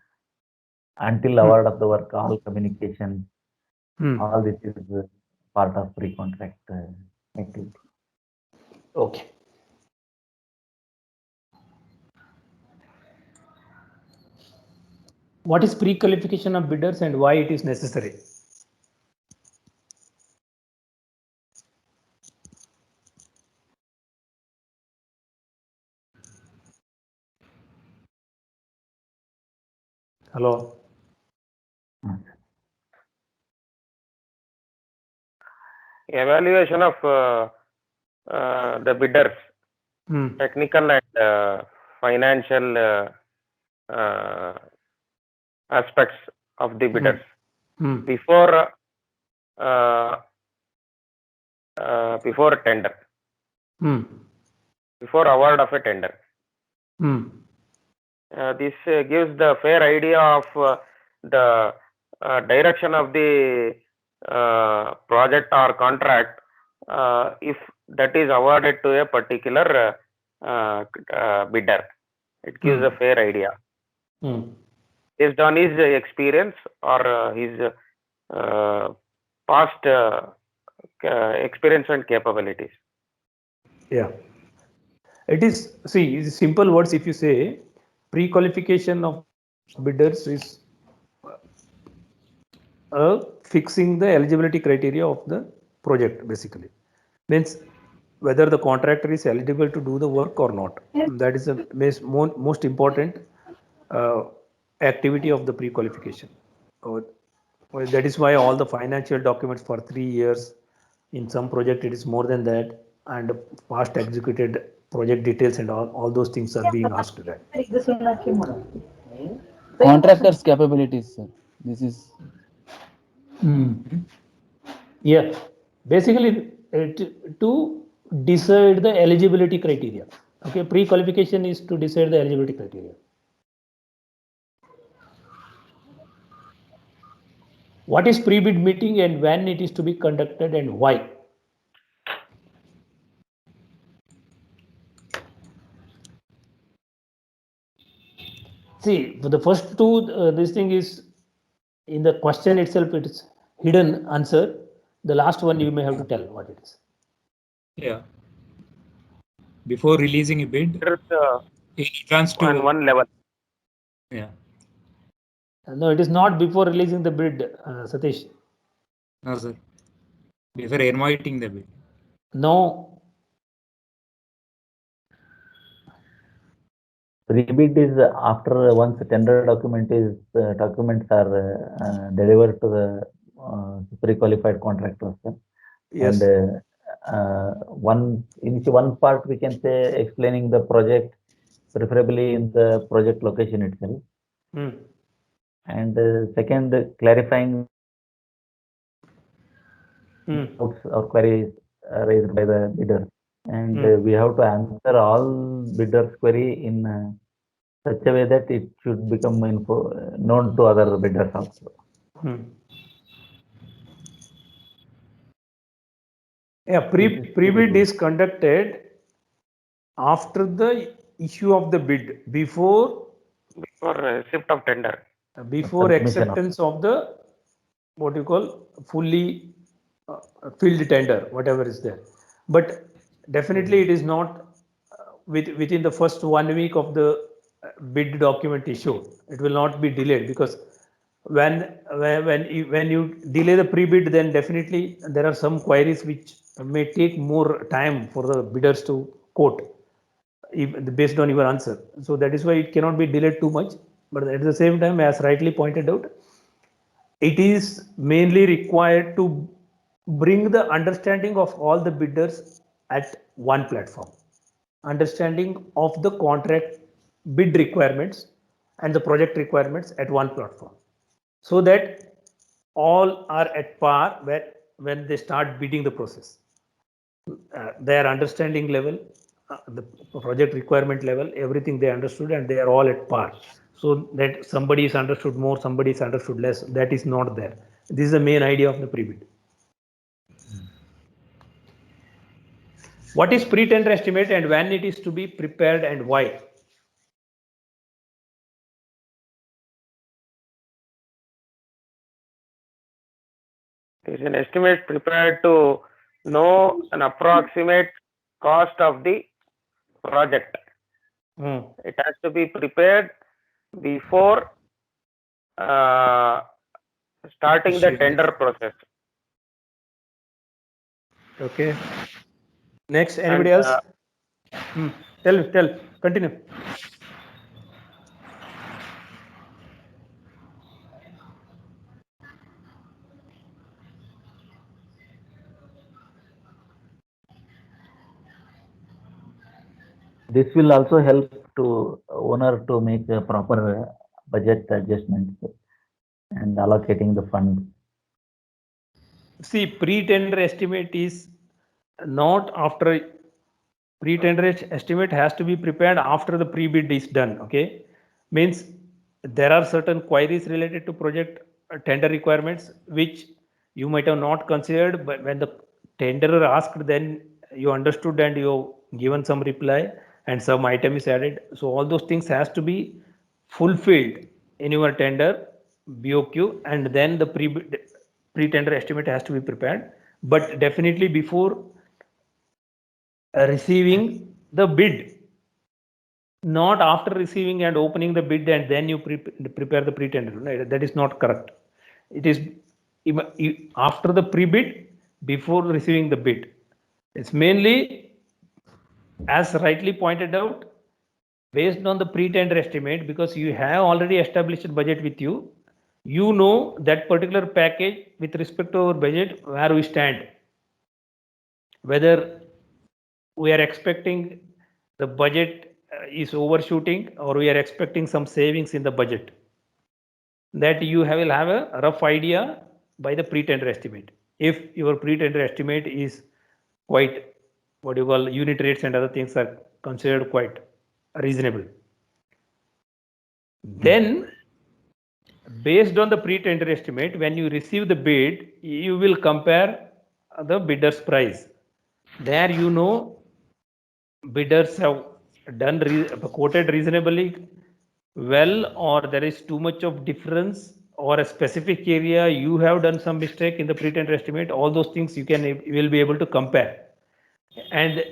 until award of the work, all communication, all this is part of pre-contract activity. Okay. What is pre-qualification of bidders and why it is necessary? Hello. Evaluation of the bidders, technical and financial aspects of the bidders before tender, before award of a tender. This gives the fair idea of the direction of the project or contract if that is awarded to a particular bidder. It gives a fair idea based on his experience or his past experience and capabilities. Yeah. It is, see, simple words, if you say pre-qualification of bidders is fixing the eligibility criteria of the project, basically. Means whether the contractor is eligible to do the work or not. That is the most important activity of the pre-qualification. Well, that is why all the financial documents for 3 years, in some project it is more than that, and past executed project details and all those things are being asked there. Contractor's capabilities, sir. This is Yeah, basically to decide the eligibility criteria. Okay, pre-qualification is to decide the eligibility criteria. What is pre-bid meeting and when it is to be conducted and why? See, for the first two, this thing is in the question itself, it is hidden answer. The last one you may have to tell what it is. Yeah. Before releasing a bid, There's in advance to one level. yeah. No, it is not before releasing the bid, Satish. No, sir. Before inviting the bid. No. Pre-bid is after once the tender documents are delivered to the pre-qualified contractors. Yes. And one part we can say explaining the project, preferably in the project location itself. And second, clarifying doubts or queries raised by the bidder. And we have to answer all bidders' query in such a way that it should become known to other bidders also. Yeah, pre-bid is conducted after the issue of the bid, before Receipt of tender. Before acceptance of the what you call fully filled tender, whatever is there. But definitely it is not within the first 1 week of the bid document issue. It will not be delayed, because when you delay the pre-bid, then definitely there are some queries which may take more time for the bidders to quote based on your answer. So that is why it cannot be delayed too much. But at the same time, as rightly pointed out, it is mainly required to bring the understanding of all the bidders at one platform. Understanding of the contract bid requirements and the project requirements at one platform, so that all are at par when they start bidding the process. Their understanding level, the project requirement level, everything they understood, and they are all at par. So that somebody is understood more, somebody is understood less, that is not there. This is the main idea of the pre-bid. What is pre-tender estimate and when it is to be prepared and why? It is an estimate prepared to know an approximate cost of the project. It has to be prepared before starting the tender process. Okay. Next, anybody else? Tell, continue. This will also help to owner to make a proper budget adjustments and allocating the funds. See, pre-tender estimate is not after. Pre-tender estimate has to be prepared after the pre-bid is done. Okay, means there are certain queries related to project tender requirements which you might have not considered, but when the tenderer asked, then you understood and you given some reply and some item is added. So all those things has to be fulfilled in your tender BOQ, and then the pre-tender estimate has to be prepared. But definitely before receiving the bid, not after receiving and opening the bid and then you prepare the pre-tender. That is not correct. It is after the pre-bid, before receiving the bid. It's mainly as rightly pointed out, based on the pre-tender estimate, because you have already established a budget with you, you know that particular package with respect to our budget, where we stand. Whether we are expecting the budget is overshooting or we are expecting some savings in the budget. That you will have a rough idea by the pre-tender estimate. If your pre-tender estimate is quite, what you call, unit rates and other things are considered quite reasonable, then based on the pre-tender estimate, when you receive the bid, you will compare the bidder's price. There you know bidders have done quoted reasonably well, or there is too much of difference, or a specific area you have done some mistake in the pre-tender estimate. All those things you will be able to compare, and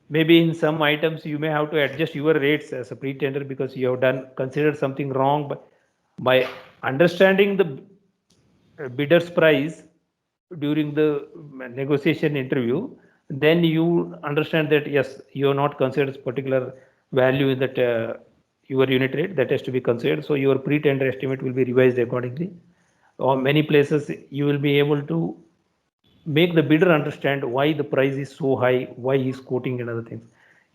maybe in some items you may have to adjust your rates as a pre-tender because you have considered something wrong. But by understanding the bidder's price during the negotiation interview, then you understand that yes, you have not considered particular value in that your unit rate that has to be considered. So your pre-tender estimate will be revised accordingly. Or many places you will be able to make the bidder understand why the price is so high, why he is quoting and other things.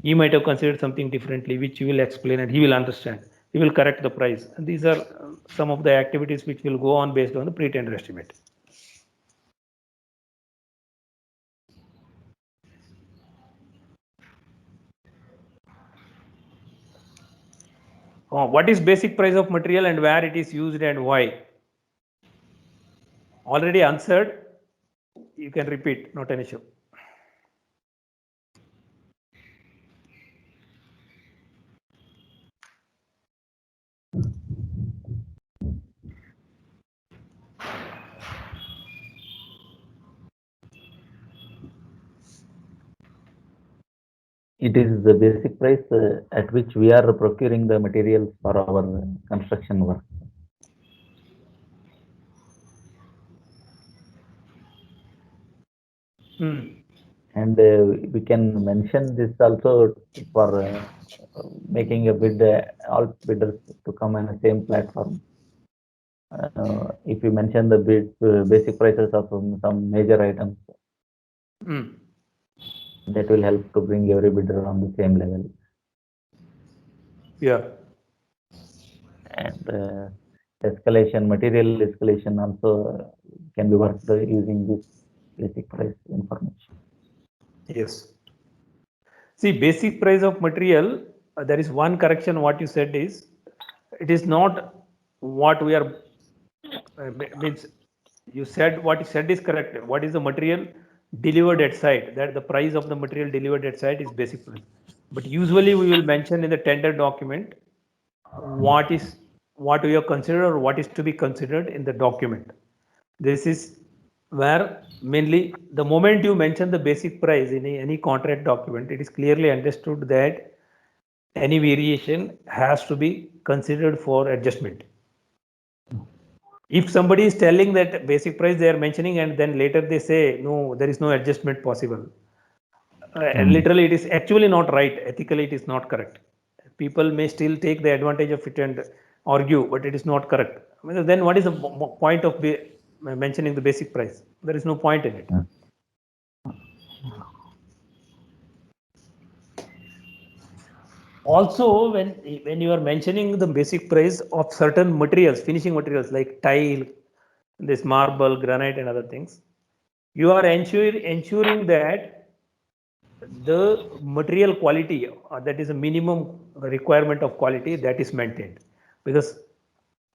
He might have considered something differently, which you will explain and he will understand. He will correct the price. And these are some of the activities which will go on based on the pre-tender estimate. What is basic price of material and where it is used and why? Already answered. You can repeat, not an issue. It is the basic price at which we are procuring the materials for our construction work. And we can mention this also for making a bid, all bidders to come on the same platform. If you mention the basic prices of some major items, that will help to bring every bidder on the same level. Yeah. And material escalation also can be worked using this basic price information. Yes. See, basic price of material, there is one correction. What you said is, it is not what we are, means you said, what you said is correct. What is the material delivered at site? That the price of the material delivered at site is basic price. But usually we will mention in the tender document what we have considered or what is to be considered in the document. This is where mainly the moment you mention the basic price in any contract document, it is clearly understood that any variation has to be considered for adjustment. If somebody is telling that basic price they are mentioning and then later they say no, there is no adjustment possible, literally it is actually not right. Ethically it is not correct. People may still take the advantage of it and argue, but it is not correct. Then what is the point of mentioning the basic price? There is no point in it. Also, when you are mentioning the basic price of certain materials, finishing materials like tile, this marble, granite and other things, you are ensuring that the material quality, that is a minimum requirement of quality, that is maintained. Because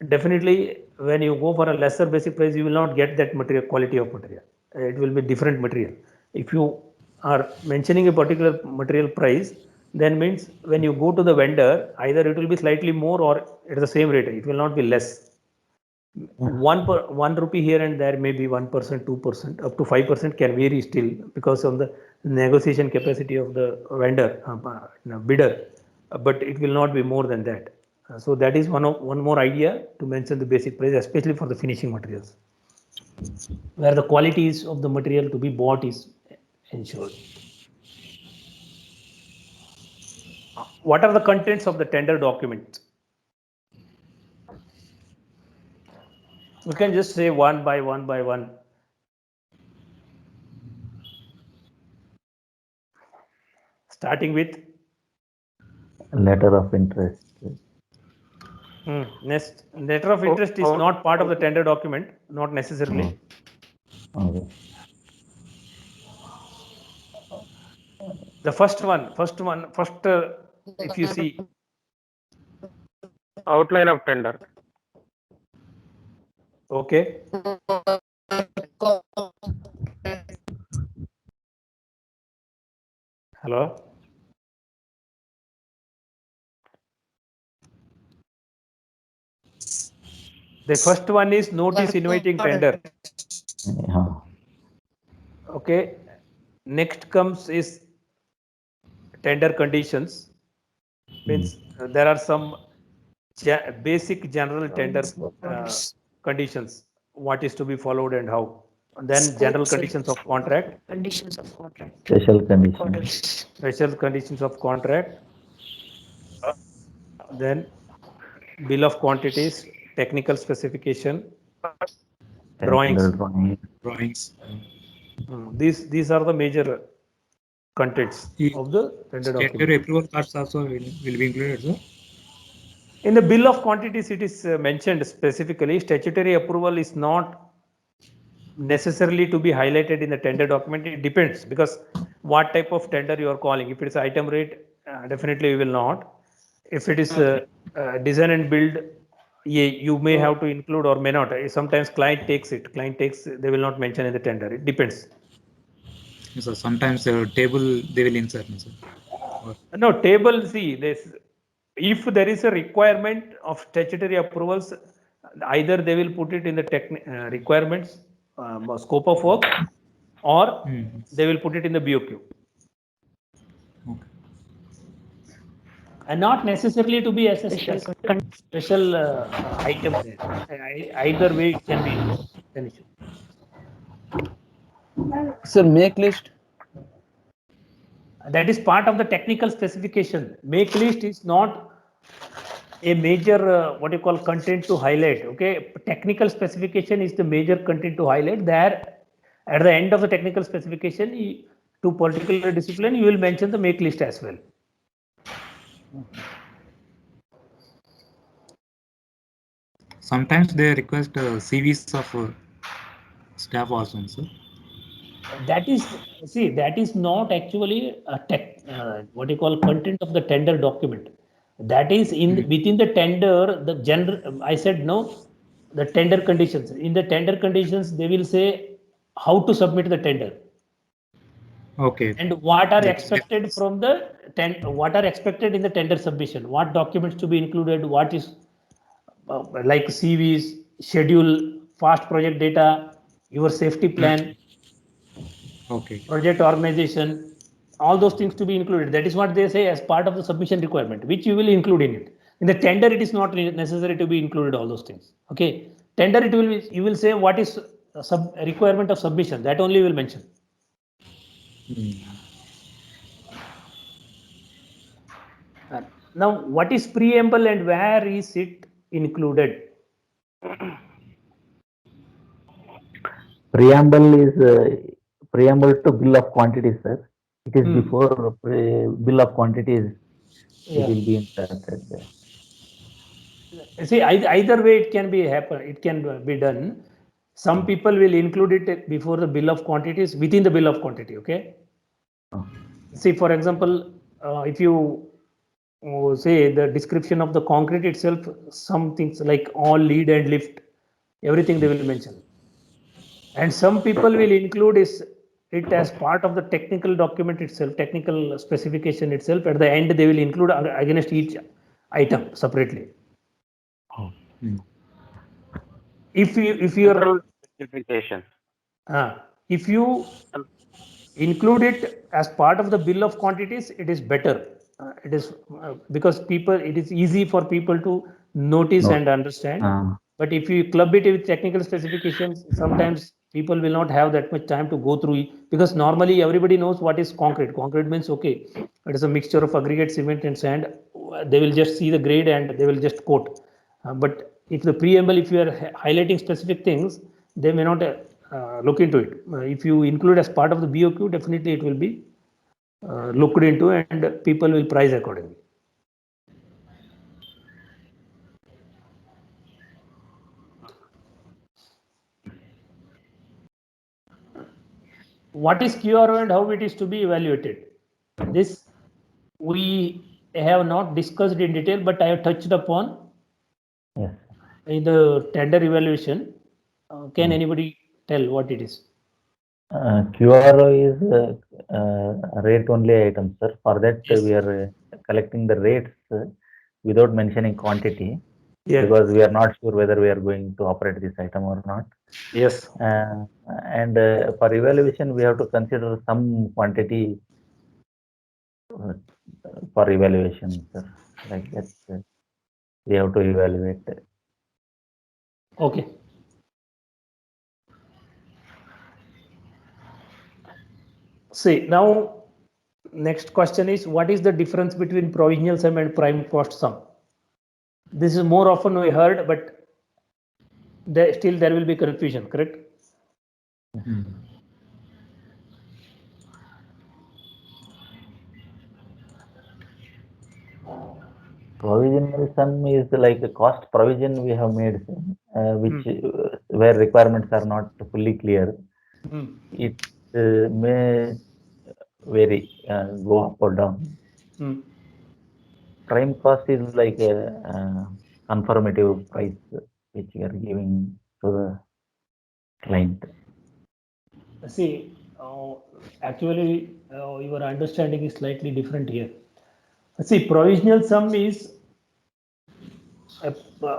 definitely when you go for a lesser basic price, you will not get that material quality of material. It will be different material. If you are mentioning a particular material price, then means when you go to the vendor, either it will be slightly more or at the same rate. It will not be less. 1 rupee here and there may be 1%, 2%, up to 5% can vary still because of the negotiation capacity of the vendor, bidder, but it will not be more than that. So that is one more idea to mention the basic price, especially for the finishing materials, where the qualities of the material to be bought is ensured. what are the contents of the tender document? We can just say one by one. Starting with Letter of interest. next, letter of interest is not part of the tender document, not necessarily. Okay. The first, if you see, Outline of tender. okay. Hello. The first one is notice inviting tender. Yeah. Okay. Next comes is tender conditions. Means there are some basic general tender conditions. What is to be followed and how. And then general conditions of contract. Conditions of contract. Special conditions. Special conditions of contract. Then bill of quantities, technical specification, drawings. Technical drawing. Drawings. These are the major contents of the tender document. Statutory approval cards also will be included, sir. In the bill of quantities, it is mentioned specifically. Statutory approval is not necessarily to be highlighted in the tender document. It depends, because what type of tender you are calling. If it is item rate, definitely you will not. If it is design and build, you may have to include or may not. Sometimes client takes, they will not mention in the tender. It depends. So sometimes table they will insert, sir. No, table, see, this, if there is a requirement of statutory approvals, either they will put it in the requirements, scope of work, or they will put it in the BOQ. Okay. And not necessarily to be as a special item there. Either way it can be an issue. Sir, make list. That is part of the technical specification. Make list is not a major what you call content to highlight. Okay, technical specification is the major content to highlight. There, at the end of the technical specification, to particular discipline, you will mention the make list as well. Sometimes they request CVs of staff also, sir. That is, see, that is not actually a what you call content of the tender document. That is within the tender, the general, I said no, the tender conditions. In the tender conditions, they will say how to submit the tender. Okay. And what are expected from the what are expected in the tender submission, what documents to be included, what is like CVs, schedule, fast project data, your safety plan. Okay. Project organization, all those things to be included. That is what they say as part of the submission requirement, which you will include in it. In the tender, it is not necessary to be included, all those things. Okay. Tender, it will be, you will say what is requirement of submission, that only will mention. Now, what is preamble and where is it included? Preamble is preamble to bill of quantities, sir. It is before bill of quantities. Yeah. It will be inserted there. See, either way it can be happen. It can be done. Some people will include it before the bill of quantities, within the bill of quantity. Okay. See, for example, if you say the description of the concrete itself, some things like all lead and lift, everything they will mention. And some people will include it as part of the technical document itself, technical specification itself. At the end, they will include against each item separately. If you Specification. if you include it as part of the bill of quantities, it is better. It is because it is easy for people to notice and understand. But if you club it with technical specifications, sometimes People will not have that much time to go through it, because normally everybody knows what is concrete. Concrete means, okay, it is a mixture of aggregate, cement and sand. They will just see the grade and they will just quote. But if the preamble, if you are highlighting specific things, they may not look into it. If you include as part of the BOQ, definitely it will be looked into and people will price accordingly. What is QRO and how it is to be evaluated? This we have not discussed in detail, but I have touched upon Yes. in the tender evaluation. Can anybody tell what it is? QRO is rate only item, sir. For that, Yes. we are collecting the rates without mentioning quantity, Yeah. because we are not sure whether we are going to operate this item or not. Yes. And for evaluation, we have to consider some quantity for evaluation, sir. Like that, we have to evaluate. Okay. See, now next question is, what is the difference between provisional sum and prime cost sum? This is more often we heard, but still there will be confusion, correct? Provisional sum is like a cost provision we have made, which where requirements are not fully clear. It may vary, go up or down. Prime cost is like a confirmative price which we are giving to the client. See, actually, your understanding is slightly different here. See, provisional sum is a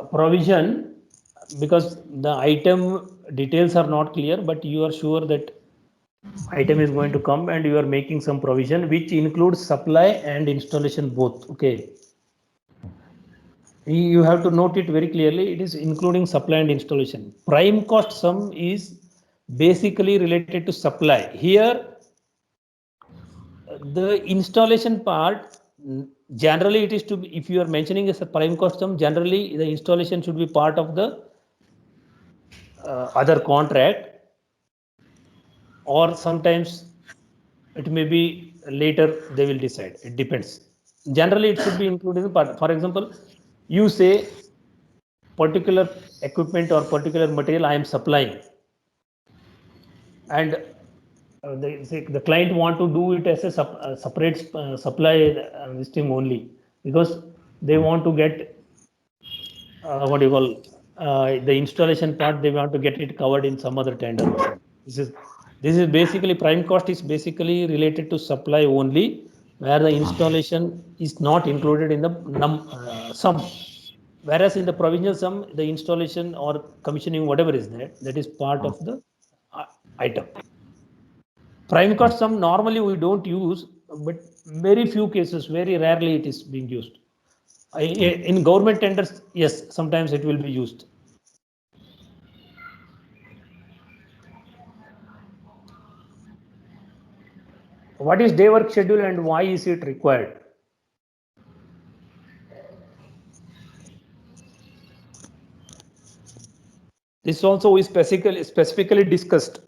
provision because the item details are not clear, but you are sure that item is going to come and you are making some provision which includes supply and installation both. Okay. You have to note it very clearly. It is including supply and installation. Prime cost sum is basically related to supply. Here, the installation part, generally it is to be, if you are mentioning as a prime cost sum, generally the installation should be part of the other contract, or sometimes it may be later they will decide. It depends. Generally, it should be included in part. For example, you say particular equipment or particular material I am supplying, and the client want to do it as a separate supply this thing only, because they want to get what do you call the installation part, they want to get it covered in some other tender. This is basically prime cost is basically related to supply only, where the installation is not included in the sum. Whereas in the provisional sum, the installation or commissioning, whatever is there, that is part of the item. Prime cost sum normally we don't use, but very few cases, very rarely it is being used. In government tenders, yes, sometimes it will be used. What is day work schedule and why is it required? This also is specifically discussed,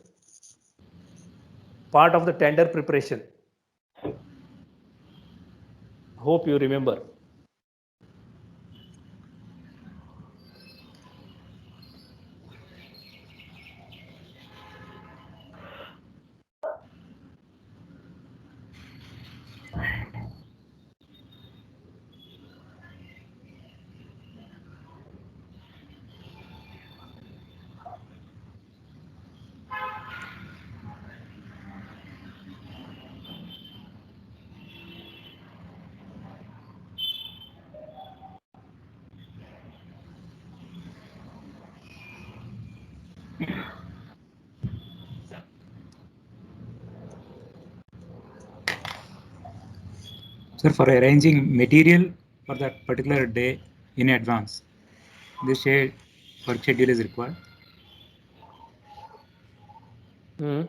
part of the tender preparation. Hope you remember. Sir, for arranging material for that particular day in advance, this work schedule is required. Hmm.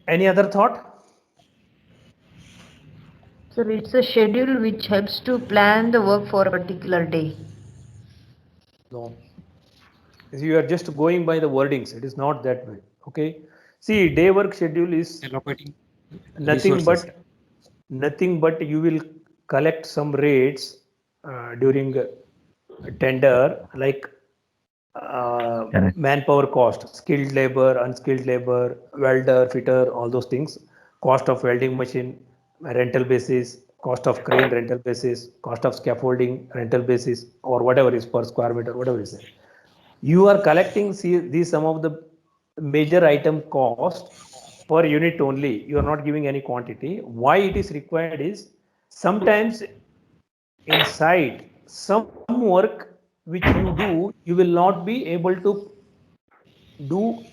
Any other thought? So it's a schedule which helps to plan the work for a particular day. No. You are just going by the wordings. It is not that way. Okay. See, day work schedule is Allocating nothing resources. but you will collect some rates during tender, like Correct. manpower cost, skilled labor, unskilled labor, welder, fitter, all those things, cost of welding machine, rental basis, cost of crane rental basis, cost of scaffolding rental basis, or whatever is per square meter, whatever is there. You are collecting, see, these some of the major item cost per unit only. You are not giving any quantity. Why it is required is sometimes inside some work which you do, you will not be able to do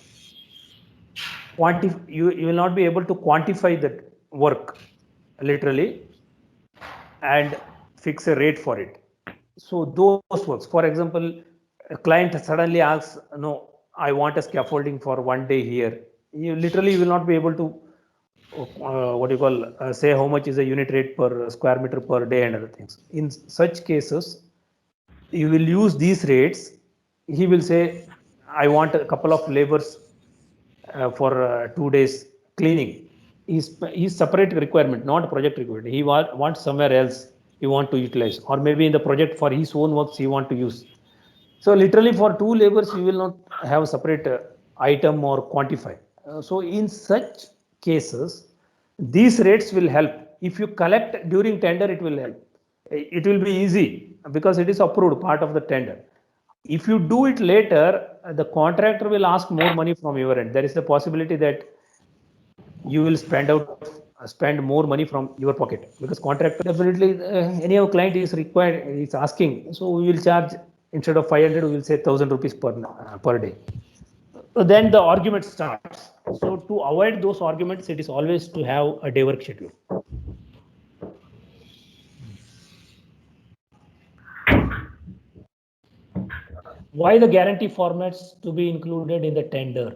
you will not be able to quantify that work literally and fix a rate for it. So those works, for example, a client suddenly asks, no, I want a scaffolding for 1 day here. You literally will not be able to what do you call say how much is a unit rate per square meter per day and other things. In such cases, you will use these rates. He will say, I want a couple of labors for 2 days cleaning. He's separate requirement, not project requirement. He wants somewhere else he want to utilize, or maybe in the project for his own works he want to use. So literally for two labors you will not have separate item or quantify. So in such cases, these rates will help. If you collect during tender, it will help. It will be easy because it is approved part of the tender. If you do it later, the contractor will ask more money from your end. There is the possibility that you will spend more money from your pocket, because contractor definitely any of client is required is asking. So we will charge, instead of 500 we will say 1000 rupees per day. So then the argument starts. So to avoid those arguments, it is always to have a day work schedule. Why the guarantee formats to be included in the tender?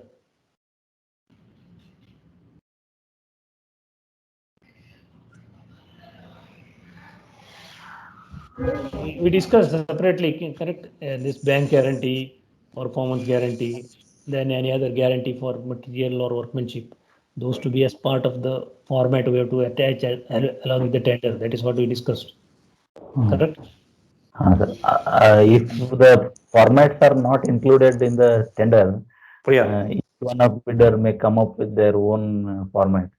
We discussed separately, correct? This bank guarantee, performance guarantee, then any other guarantee for material or workmanship. Those to be as part of the format we have to attach along with the tender. That is what we discussed. Correct? Sir, if the formats are not included in the tender, Yeah. each one of bidder may come up with their own format,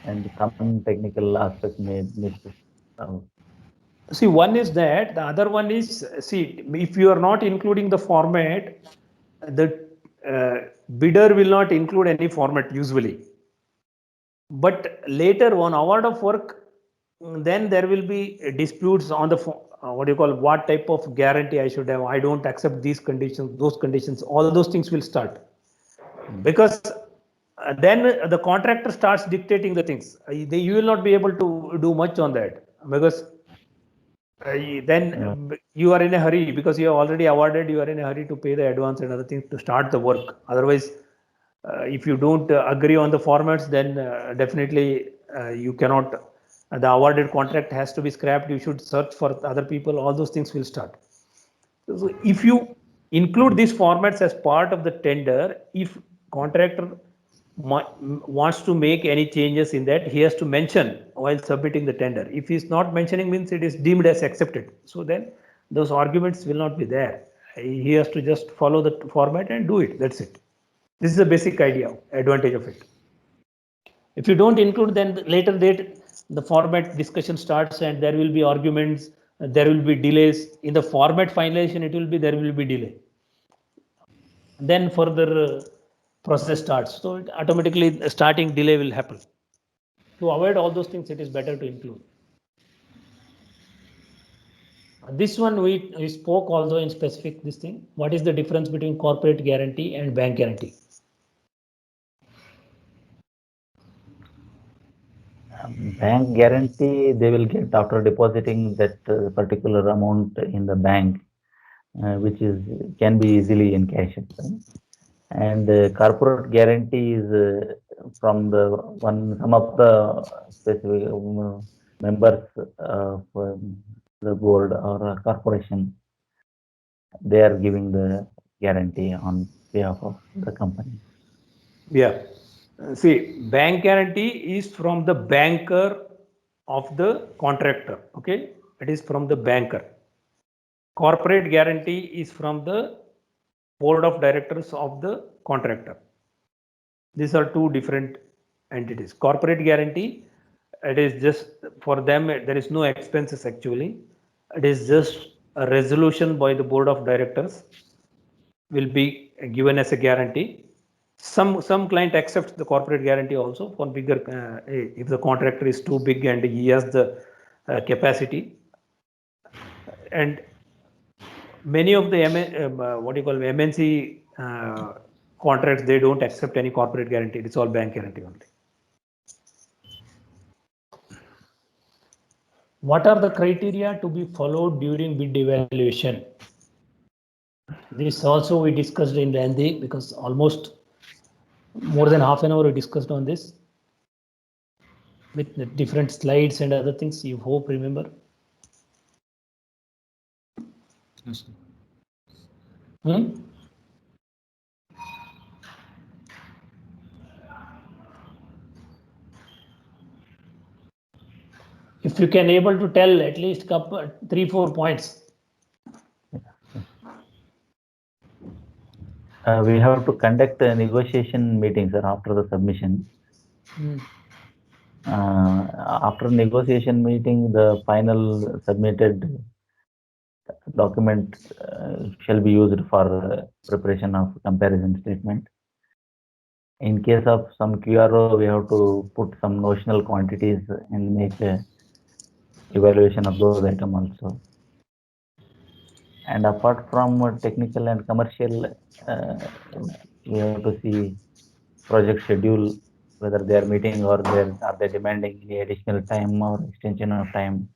and some technical aspect may need to. See, one is that, the other one is, see, if you are not including the format, the bidder will not include any format usually. But later on award of work, then there will be disputes on the what do you call, what type of guarantee I should have. I don't accept these conditions, those conditions, all those things will start. Because then the contractor starts dictating the things. You will not be able to do much on that, because then you are in a hurry, because you have already awarded, you are in a hurry to pay the advance and other things to start the work. Otherwise, if you don't agree on the formats, then definitely you cannot, the awarded contract has to be scrapped. You should search for other people. All those things will start. So if you include these formats as part of the tender, if contractor wants to make any changes in that, he has to mention while submitting the tender. If he is not mentioning, means it is deemed as accepted. So then those arguments will not be there. He has to just follow the format and do it. That's it. This is the basic idea, advantage of it. If you don't include, then the later date, the format discussion starts and there will be arguments, there will be delays. In the format finalization, there will be delay. Then further process starts. So it automatically starting delay will happen. To avoid all those things, it is better to include. This one we spoke also in specific this thing. What is the difference between corporate guarantee and bank guarantee? Bank guarantee they will get after depositing that particular amount in the bank, which can be easily encashed. And corporate guarantee is from some of the specific members of the board or a corporation. They are giving the guarantee on behalf of the company. Yeah. See, bank guarantee is from the banker of the contractor. Okay. It is from the banker. Corporate guarantee is from the board of directors of the contractor. These are two different entities. Corporate guarantee, it is just for them, there is no expenses actually. It is just a resolution by the board of directors will be given as a guarantee. Some client accepts the corporate guarantee also for bigger, if the contractor is too big and he has the capacity. And many of the MNC contracts, they don't accept any corporate guarantee. It's all bank guarantee only. What are the criteria to be followed during bid evaluation? This also we discussed in lengthy because almost more than half an hour we discussed on this with the different slides and other things. You hope remember. Yes, Hmm? If you can able to tell at least 3-4 points. We have to conduct a negotiation meetings after the submission. After negotiation meeting, the final submitted document shall be used for preparation of comparison statement. In case of some QRO, we have to put some notional quantities and make a evaluation of those items also. And apart from technical and commercial, we have to see project schedule, whether they are meeting or are they demanding any additional time or extension of time.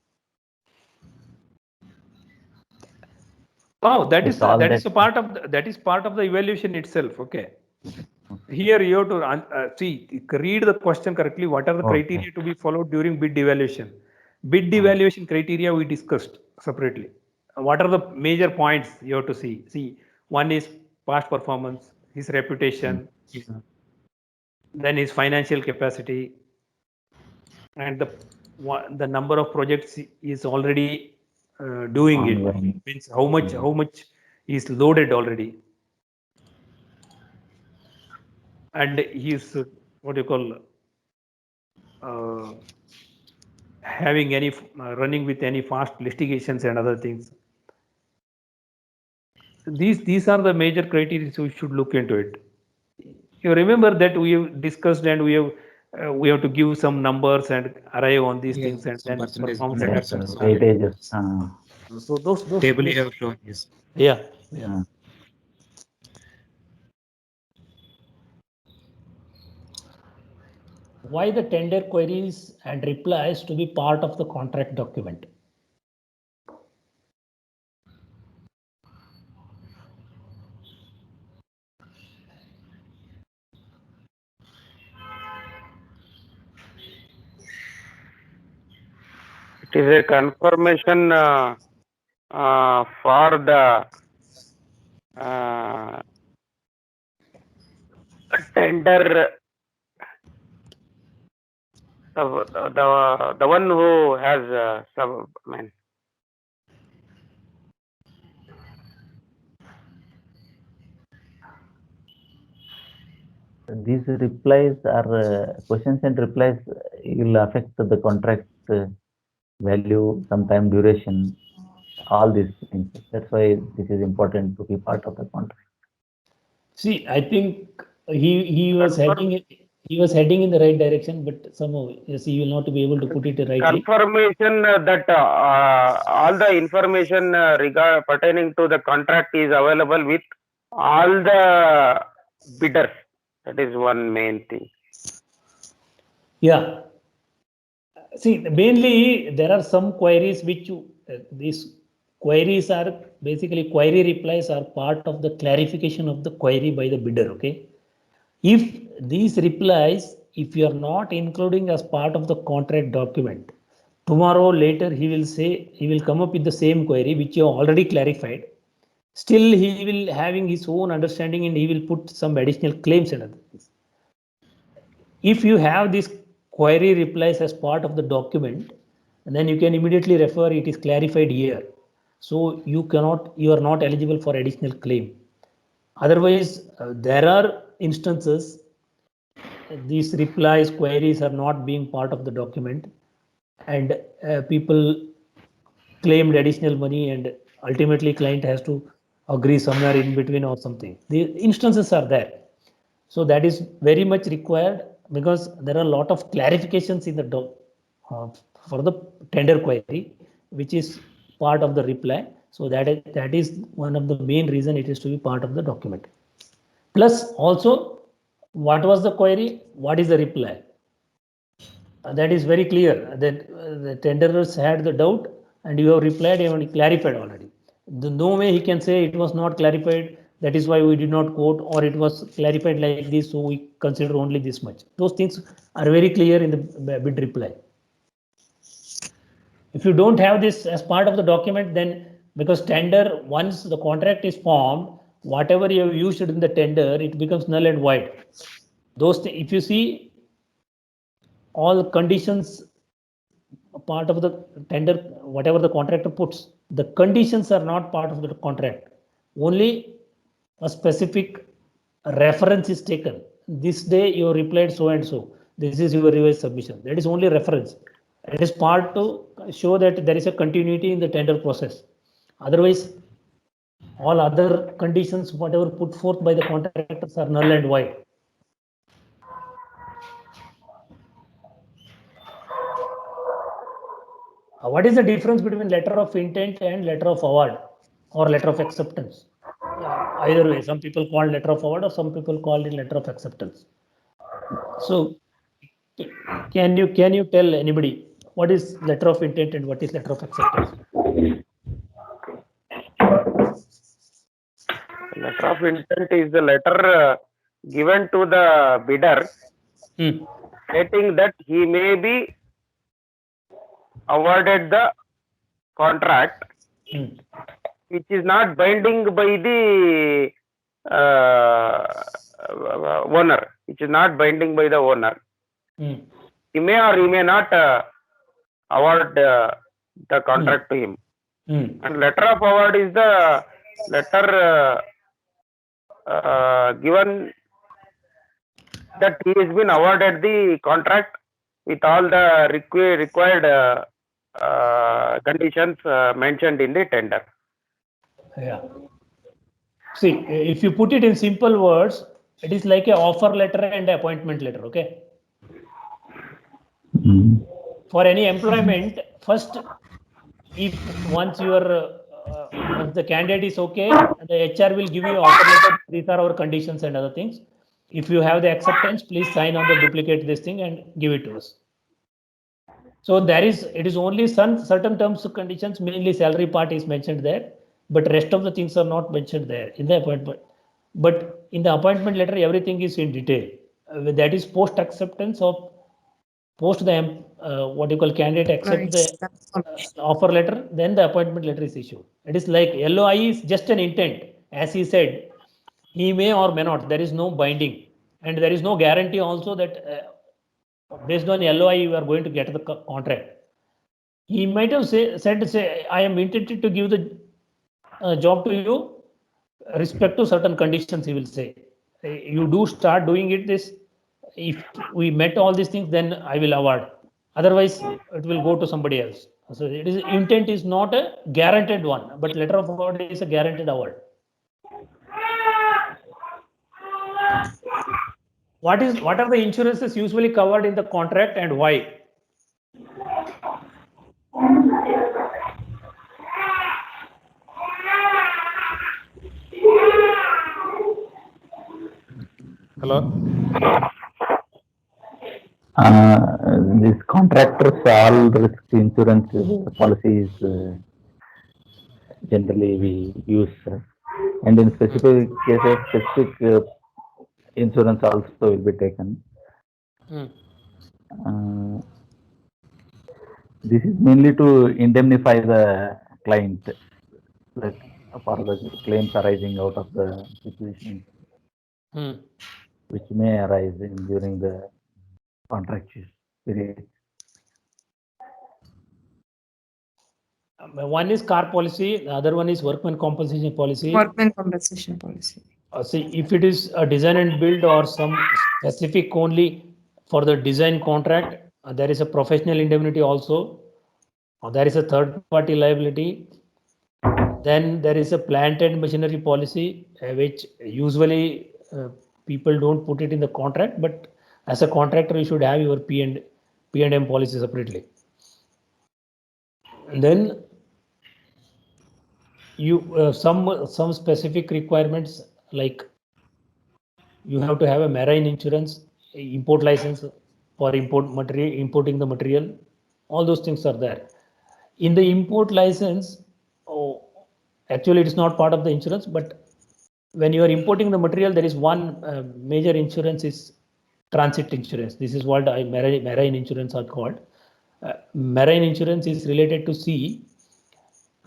Oh, that is It's a part of the evaluation itself. Okay. Here you have to read the question correctly. What are the criteria to be followed during bid evaluation? Bid evaluation criteria we discussed separately. What are the major points you have to see? See, one is past performance, his reputation, then his financial capacity, and the number of projects is already doing it. ongoing. Means how much is loaded already. And he's what you call having any running with any fast litigations and other things. These are the major criteria, so we should look into it. You remember that we have discussed and we have to give some numbers and arrive on these things and then percentage perform Yes, and so on. weightages. So those table you have shown, yes. yeah. Why the tender queries and replies to be part of the contract document? It is a confirmation for the tender, the one who has These replies are questions and replies will affect the contract value, sometime duration, all these things. That's why this is important to be part of the contract. See, I think he was heading in the right direction, but somehow he will not be able to put it rightly. confirmation that all the information pertaining to the contract is available with all the bidders. That is one main thing. Yeah. See, mainly there are some queries which these queries are basically query replies are part of the clarification of the query by the bidder. Okay. If these replies, if you are not including as part of the contract document, tomorrow later he will say, he will come up with the same query which you have already clarified. Still, he will having his own understanding and he will put some additional claims and other things. If you have this query replies as part of the document, then you can immediately refer it is clarified here. So you are not eligible for additional claim. Otherwise, there are instances these replies queries are not being part of the document and people claimed additional money and ultimately client has to agree somewhere in between or something. The instances are there. So that is very much required because there are a lot of clarifications in the for the tender query, which is part of the reply. So that is one of the main reason it is to be part of the document. Plus also, what was the query? What is the reply? That is very clear that the tenderers had the doubt and you have replied and clarified already. No way he can say it was not clarified, that is why we did not quote, or it was clarified like this, so we consider only this much. Those things are very clear in the bid reply. If you don't have this as part of the document, then because tender, once the contract is formed, whatever you have used in the tender, it becomes null and void. Those if you see all conditions part of the tender, whatever the contractor puts, the conditions are not part of the contract. Only a specific reference is taken. This day you replied so and so. This is your revised submission. That is only reference. It is part to show that there is a continuity in the tender process. Otherwise, all other conditions, whatever put forth by the contractors, are null and void. What is the difference between letter of intent and letter of award or letter of acceptance? Either way, some people call letter of award or some people call it letter of acceptance. So, can you tell anybody what is letter of intent and what is letter of acceptance? Letter of intent is the letter given to the bidder stating that he may be awarded the contract, which is not binding by the owner, which is not binding by the owner. He may or he may not award the contract to him. And letter of award is the letter given that he has been awarded the contract with all the required conditions mentioned in the tender. Yeah. See, if you put it in simple words, it is like a offer letter and appointment letter. Okay. For any employment, first, if once once the candidate is okay, the HR will give you offer letter. These are our conditions and other things. If you have the acceptance, please sign on the duplicate this thing and give it to us. So it is only certain terms and conditions, mainly salary part is mentioned there, but rest of the things are not mentioned there in the appointment. But in the appointment letter, everything is in detail. That is post acceptance of post the what you call candidate accept the offer letter, then the appointment letter is issued. It is like LOI is just an intent, as he said. He may or may not. There is no binding, and there is no guarantee also that based on LOI you are going to get the contract. He might have said, I am intended to give the job to you, respect to certain conditions. He will say, you do start doing it. This, if we met all these things, then I will award. Otherwise, it will go to somebody else. So it is intent is not a guaranteed one, but letter of award is a guaranteed award. What are the insurances usually covered in the contract and why? Hello. These contractors all risk insurance policies generally we use, and in specific cases, specific insurance also will be taken. This is mainly to indemnify the client, like for the claims arising out of the situation which may arise during the contract period. One is car policy, the other one is workman compensation policy. Workman compensation policy. See, if it is a design and build or some specific only for the design contract, there is a professional indemnity also. There is a third party liability. Then there is a plant and machinery policy, which usually people don't put it in the contract, but as a contractor, you should have your P&M policy separately. And then you some specific requirements, like you have to have a marine insurance, import license for importing the material. All those things are there. In the import license, actually it is not part of the insurance, but when you are importing the material, there is one major insurance is transit insurance. This is what marine insurance are called. Marine insurance is related to sea,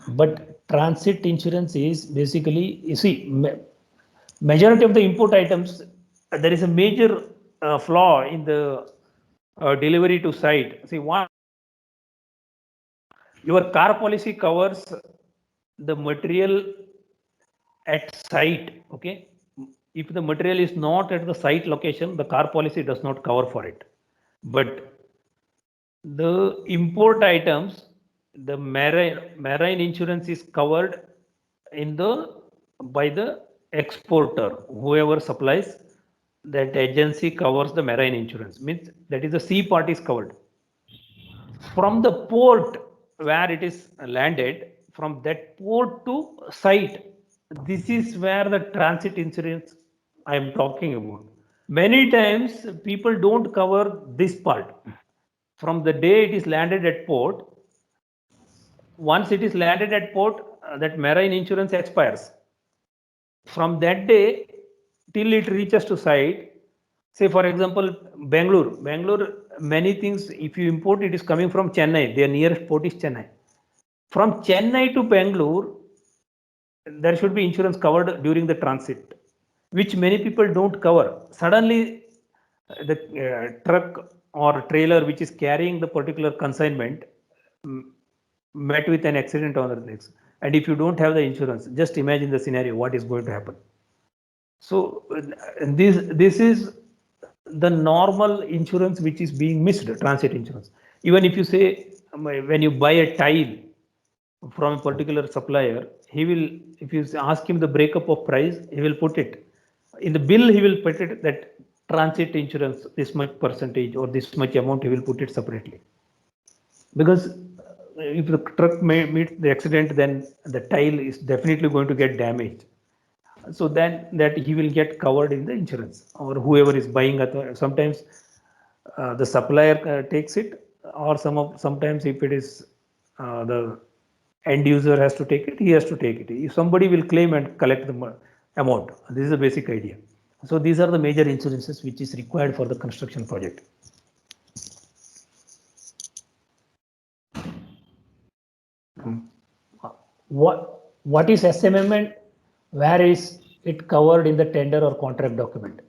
but transit insurance is basically, you see, majority of the import items, there is a major flaw in the delivery to site. See, one, your car policy covers the material at site, okay? If the material is not at the site location, the car policy does not cover for it. But the import items, the marine insurance is covered in by the exporter, whoever supplies, that agency covers the marine insurance, means that is the sea part is covered. From the port where it is landed, from that port to site, this is where the transit insurance I am talking about. Many times people don't cover this part. From the day it is landed at port, once it is landed at port, that marine insurance expires. From that day till it reaches to site, say for example, Bangalore, many things, if you import, it is coming from Chennai, their nearest port is Chennai. From Chennai to Bangalore, there should be insurance covered during the transit, which many people don't cover. Suddenly, the truck or trailer which is carrying the particular consignment met with an accident on the legs. And if you don't have the insurance, just imagine the scenario, what is going to happen. So this is the normal insurance which is being missed, transit insurance. Even if you say, when you buy a tile from a particular supplier, he will, if you ask him the breakup of price, he will put it in the bill, he will put it that transit insurance, this much percentage or this much amount, he will put it separately. Because if the truck meets the accident, then the tile is definitely going to get damaged. So then that he will get covered in the insurance, or whoever is buying. Sometimes the supplier takes it, or sometimes if it is the end user has to take it, he has to take it. If somebody will claim and collect the amount, this is the basic idea. So these are the major insurances which is required for the construction project. What is SMM and where is it covered in the tender or contract document?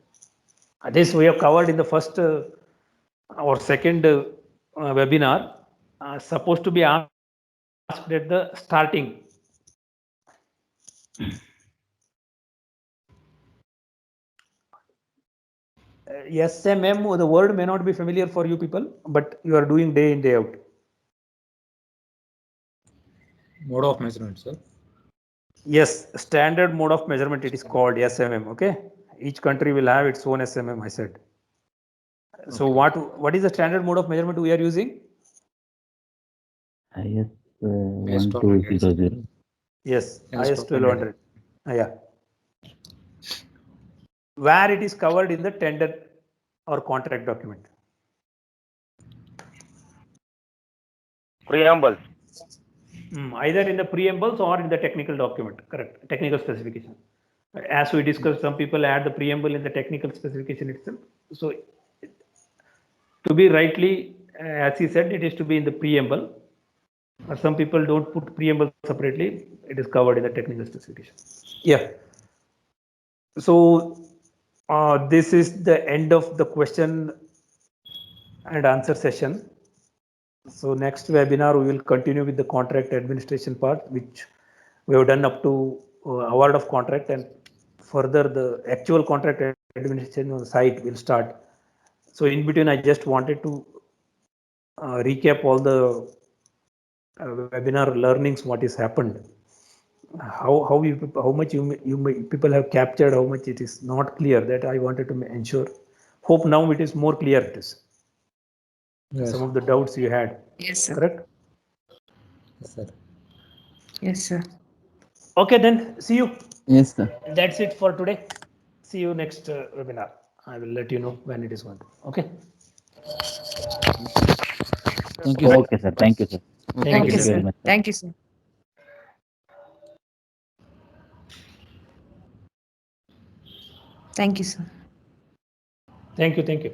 This we have covered in the first or second webinar. Supposed to be asked at the starting. SMM, the word may not be familiar for you people, but you are doing day in, day out. Mode of measurement, sir. Yes, standard mode of measurement, it is called SMM, okay? Each country will have its own SMM, I said. So what is the standard mode of measurement we are using? IS 1200. Yes, IS 1200. Yeah. Where it is covered in the tender or contract document. preambles. Either in the preambles or in the technical document, correct, technical specification. As we discussed, some people add the preamble in the technical specification itself. So to be rightly, as he said, it is to be in the preamble. Some people don't put preamble separately. It is covered in the technical specification. Yeah. So this is the end of the question and answer session. So next webinar, we will continue with the contract administration part, which we have done up to award of contract, and further the actual contract administration on the site will start. So in between, I just wanted to recap all the webinar learnings, what has happened, how much people have captured, how much it is not clear, that I wanted to ensure. Hope now it is more clear. It is. Yes. Some of the doubts you had. Yes, sir. Correct? Yes, sir. Yes, sir. Okay, then see you. Yes, sir. That's it for today. See you next webinar. I will let you know when it is going to. Okay. Thank you, sir. Okay, sir. Thank you, sir. Thank you, sir. very sir. much, sir. Thank you, sir. Thank you, sir. Thank you. Thank you.